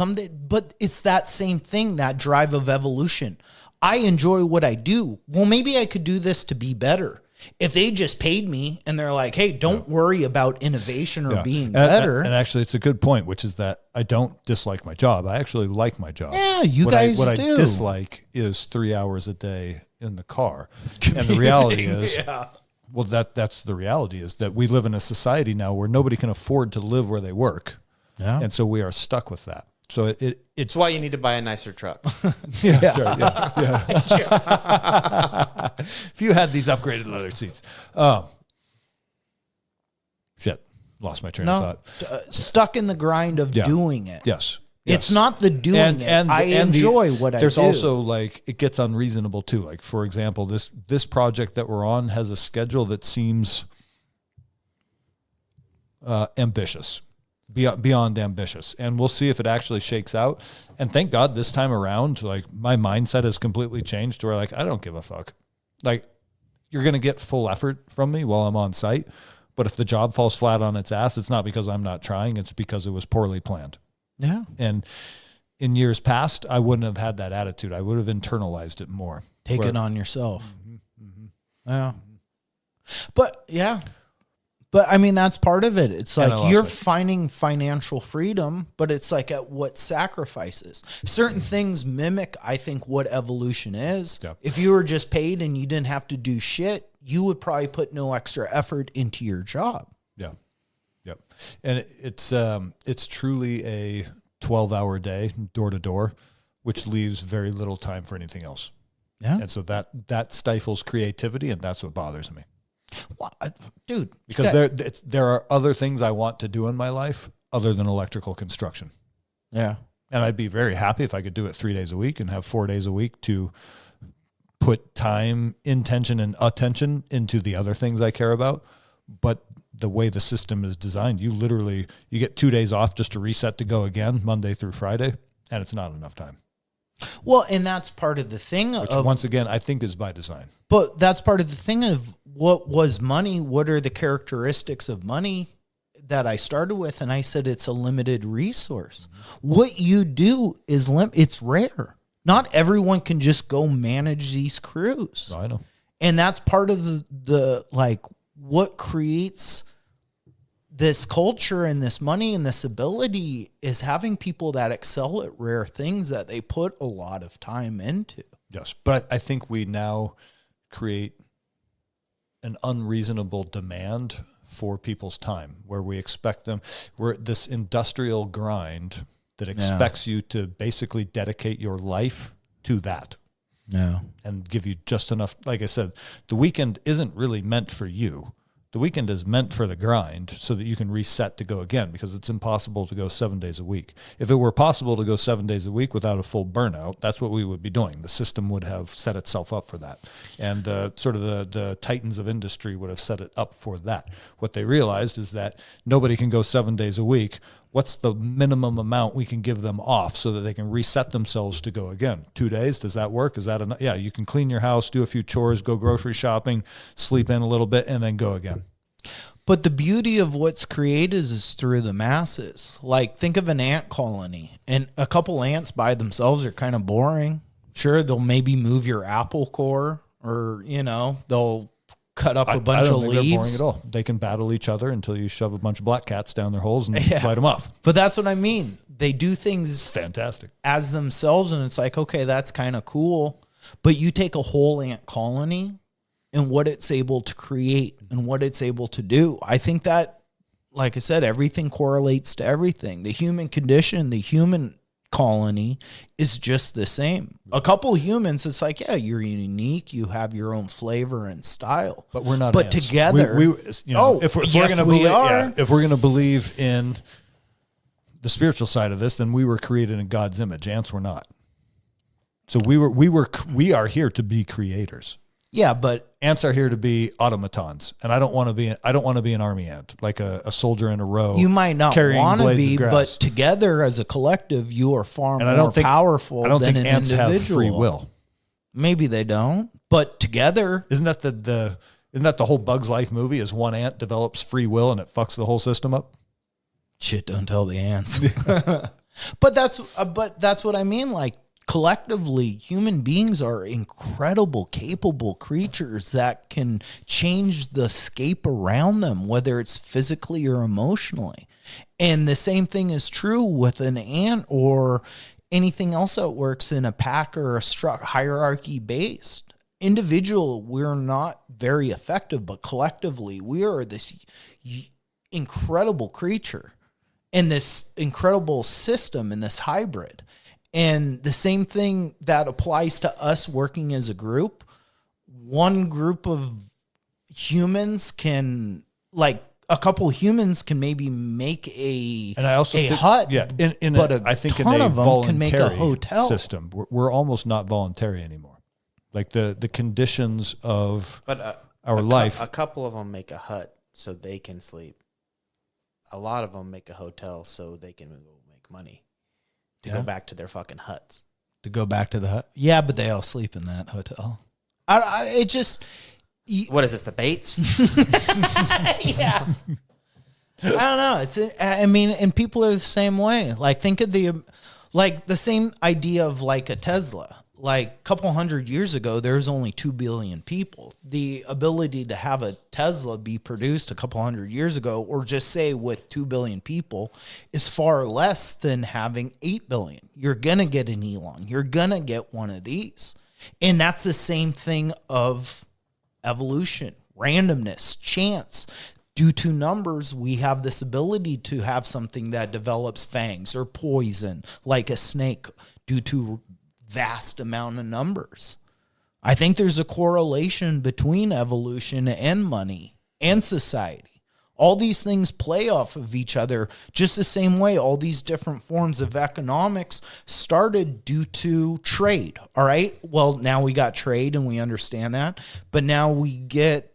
but it's that same thing, that drive of evolution. I enjoy what I do. Well, maybe I could do this to be better. If they just paid me and they're like, "Hey, don't worry about innovation or being better." And actually, it's a good point, which is that I don't dislike my job. I actually like my job. Yeah, what I do. dislike is 3 hours a day in the car. And the reality is, well, that's the reality, is that we live in a society now where nobody can afford to live where they work. Yeah. And so we are stuck with that. So it's That's why you need to buy a nicer truck. yeah, that's right. Yeah. If you had these upgraded leather seats. Shit. lost my train of thought. Stuck in the grind of doing it. Yes. It's not the doing it. I enjoy what I do. There's also like, it gets unreasonable too. Like, for example, this project that we're on has a schedule that seems ambitious, beyond ambitious. And we'll see if it actually shakes out. And thank God this time around, like my mindset has completely changed to where like, I don't give a fuck. Like, you're going to get full effort from me while I'm on site. But if the job falls flat on its ass, it's not because I'm not trying. It's because it was poorly planned. Yeah. And in years past, I wouldn't have had that attitude. I would have internalized it more. Take it on yourself. Yeah. But I mean, that's part of it. It's like you're finding financial freedom, but it's like at what sacrifices. Certain things mimic, I think, what evolution is. Yeah. If you were just paid and you didn't have to do shit, you would probably put no extra effort into your job. Yeah. Yep. And it's truly a 12-hour day, door to door, which leaves very little time for anything else. Yeah. And so that stifles creativity, and that's what bothers me. Well, dude, because there are other things I want to do in my life other than electrical construction. Yeah. And I'd be very happy if I could do it 3 days a week and have 4 days a week to put time, intention, and attention into the other things I care about. But the way the system is designed, you get 2 days off just to reset to go again, Monday through Friday, and it's not enough time. Well, and that's part of the thing. Which, once again, I think is by design. But that's part of the thing of what was money? What are the characteristics of money that I started with? And I said it's a limited resource. Mm-hmm. What you do is it's rare. Not everyone can just go manage these crews. I know. And that's part of the like what creates this culture and this money and this ability is having people that excel at rare things that they put a lot of time into. Yes. But I think we now create an unreasonable demand for people's time where we expect them. We're this industrial grind that expects you to basically dedicate your life to that. Yeah. And give you just enough. Like I said, the weekend isn't really meant for you. The weekend is meant for the grind so that you can reset to go again, because it's impossible to go 7 days a week. If it were possible to go 7 days a week without a full burnout, that's what we would be doing. The system would have set itself up for that. And sort of the titans of industry would have set it up for that. What they realized is that nobody can go 7 days a week. What's the minimum amount we can give them off so that they can reset themselves to go again? 2 days? Does that work? Is that enough? Yeah, you can clean your house, do a few chores, go grocery shopping, sleep in a little bit, and then go again. But the beauty of what's created is through the masses. Like, think of an ant colony. And a couple ants by themselves are kind of boring. Sure, they'll maybe move your apple core or, they'll cut up a bunch of leaves. They're boring at all. They can battle each other until you shove a bunch of black cats down their holes and light them off. But that's what I mean. They do things fantastic as themselves, and it's like, okay, that's kind of cool. But you take a whole ant colony and what it's able to create and what it's able to do. I think that, like I said, everything correlates to everything. The human condition, the human colony is just the same. A couple humans, it's like, yeah, you're unique. You have your own flavor and style. But we're not But ants. together. If we're going to believe in the spiritual side of this, then we were created in God's image. Ants were not. So we are here to be creators. Yeah, but ants are here to be automatons, and I don't want to be an army ant, like a soldier in a row. You might not want to be, but together as a collective, you are far more powerful than an individual. I don't think ants have free will. Maybe they don't, but together, isn't that the whole Bug's Life movie? Is one ant develops free will and it fucks the whole system up? Shit, don't tell the ants. But that's what I mean, like. Collectively, human beings are incredible, capable creatures that can change the scape around them, whether it's physically or emotionally. And the same thing is true with an ant or anything else that works in a pack or a hierarchy based. Individual, we're not very effective, but collectively, we are this incredible creature in this incredible system, in this hybrid. And the same thing that applies to us working as a group. One group of humans can, like a couple humans can maybe make a hut. Yeah, I think in a voluntary system, we're almost not voluntary anymore. Like the conditions of our life. A couple of them make a hut so they can sleep. A lot of them make a hotel so they can go make money to go back to their fucking huts. To go back to the hut. Yeah, but they all sleep in that hotel. It just... What is this, the Bates? Yeah. I don't know. And people are the same way. Like, think of the same idea of like a Tesla. Like a couple hundred years ago, there's only 2 billion people. The ability to have a Tesla be produced a couple hundred years ago, or just say with 2 billion people, is far less than having 8 billion. You're going to get an Elon. You're going to get one of these. And that's the same thing of evolution, randomness, chance. Due to numbers, we have this ability to have something that develops fangs or poison, like a snake, due to vast amount of numbers. I think there's a correlation between evolution and money and society. All these things play off of each other just the same way. All these different forms of economics started due to trade. All right. Well, now we got trade and we understand that. But now we get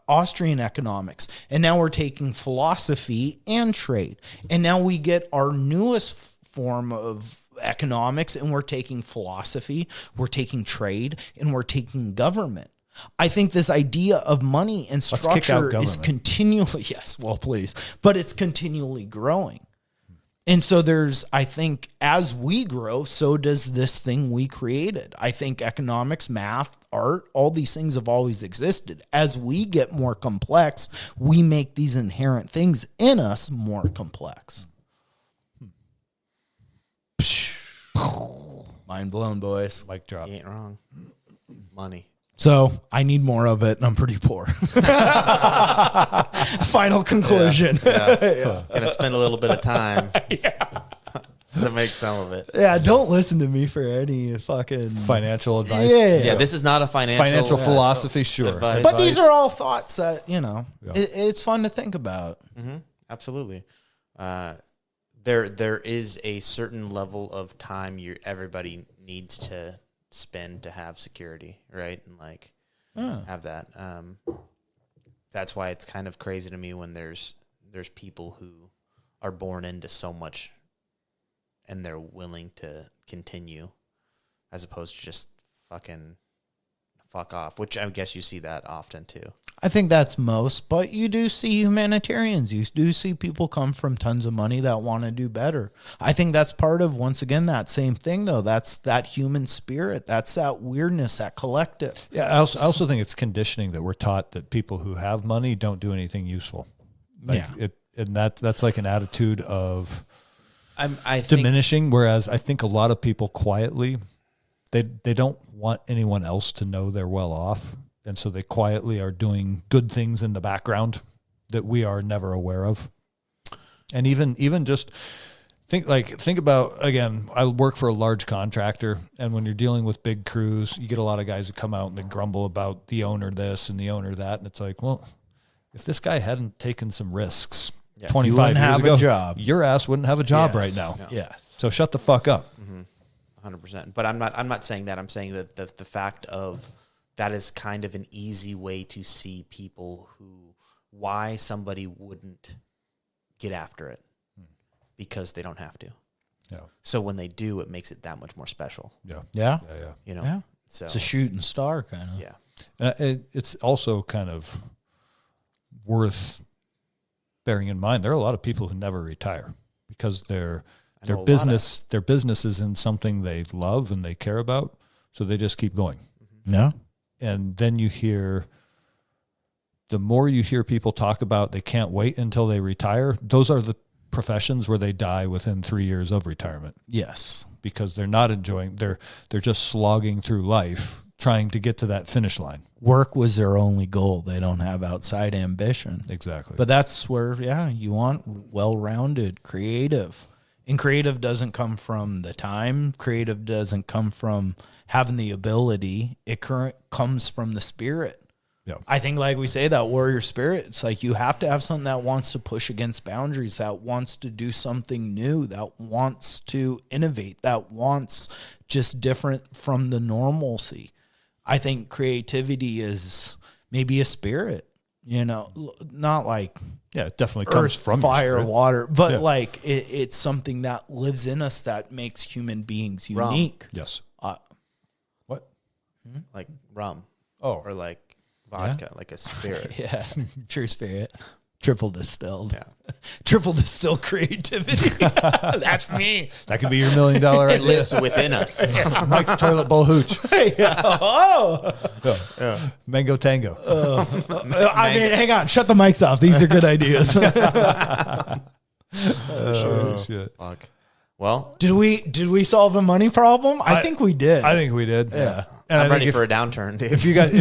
Austrian economics. And now we're taking philosophy and trade. And now we get our newest form of economics, and we're taking philosophy, we're taking trade, and we're taking government. I think this idea of money and structure is continually, yes, well, please, but it's continually growing. And so I think as we grow, so does this thing we created. I think economics, math, art, all these things have always existed. As we get more complex, we make these inherent things in us more complex. Mind blown, boys. Mic drop. You ain't wrong. Money. So I need more of it, and I'm pretty poor. Final conclusion. Yeah. Gonna spend a little bit of time to make some of it. Yeah, don't listen to me for any fucking financial advice. Yeah, this is not a financial philosophy, sure. Advice. But these are all thoughts that, it's fun to think about. Mm-hmm. Absolutely. There is a certain level of time everybody needs to spend to have security, right? And have that. That's why it's kind of crazy to me when there's people who are born into so much and they're willing to continue as opposed to just fuck off, which I guess you see that often too. I think that's most, but you do see humanitarians. You do see people come from tons of money that want to do better. I think that's part of, once again, that same thing, though. That's that human spirit. That's that weirdness, that collective. Yeah, I also think it's conditioning that we're taught that people who have money don't do anything useful. And that's like an attitude of diminishing, whereas I think a lot of people quietly, they don't want anyone else to know they're well off. And so they quietly are doing good things in the background that we are never aware of. And even just think about, again, I work for a large contractor, and when you're dealing with big crews, you get a lot of guys who come out and they grumble about the owner this and the owner that. And it's like, well, if this guy hadn't taken some risks 25 years ago, your ass wouldn't have a job right now. No. Yes. So shut the fuck up. 100%. But I'm not saying that. I'm saying that the fact of that is kind of an easy way to see people why somebody wouldn't get after it, because they don't have to. Yeah. So when they do, it makes it that much more special. Yeah. Yeah. Yeah. So it's a shooting star kind of. Yeah. And it's also kind of worth bearing in mind. There are a lot of people who never retire because their business is in something they love and they care about, so they just keep going. Yeah. And then the more you hear people talk about they can't wait until they retire, those are the professions where they die within 3 years of retirement. Yes. Because they're not enjoying, they're just slogging through life trying to get to that finish line. Work was their only goal. They don't have outside ambition. Exactly. But that's where, you want well-rounded, creative. And creative doesn't come from the time. Creative doesn't come from having the ability. It comes from the spirit. Yeah. I think, like we say, that warrior spirit, it's like you have to have something that wants to push against boundaries, that wants to do something new, that wants to innovate, that wants just different from the normalcy. I think creativity is maybe a spirit, not like it definitely comes from fire, your water, but like it's something that lives in us that makes human beings unique. Yes. What? Like rum. Oh. Or like vodka, like a spirit. Yeah, true spirit. Triple distilled. Yeah. Triple distilled creativity. That's me. That could be your $1 million It idea. lives within us. Mike's toilet bowl hooch. Oh. Mango tango. I mean, hang on. Shut the mics off. These are good ideas. Oh, shit. Fuck. Well, Did we solve the money problem? I think we did. I think we did. Yeah. And I'm I ready think for a downturn, dude. if you guys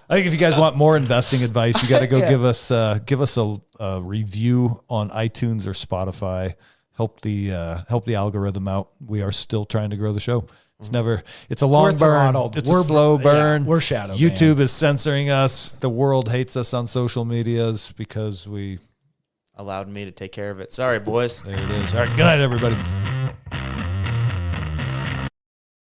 I think if you guys want more investing advice, you got to go give us a review on iTunes or Spotify. Help the algorithm out. We are still trying to grow the show. It's a long We're burn. throttled. It's a slow burn. we're shadow YouTube is censoring us. The world hates us on social medias because we Allowed me to take care of it. Sorry, boys. there it is. All right. Good night, everybody.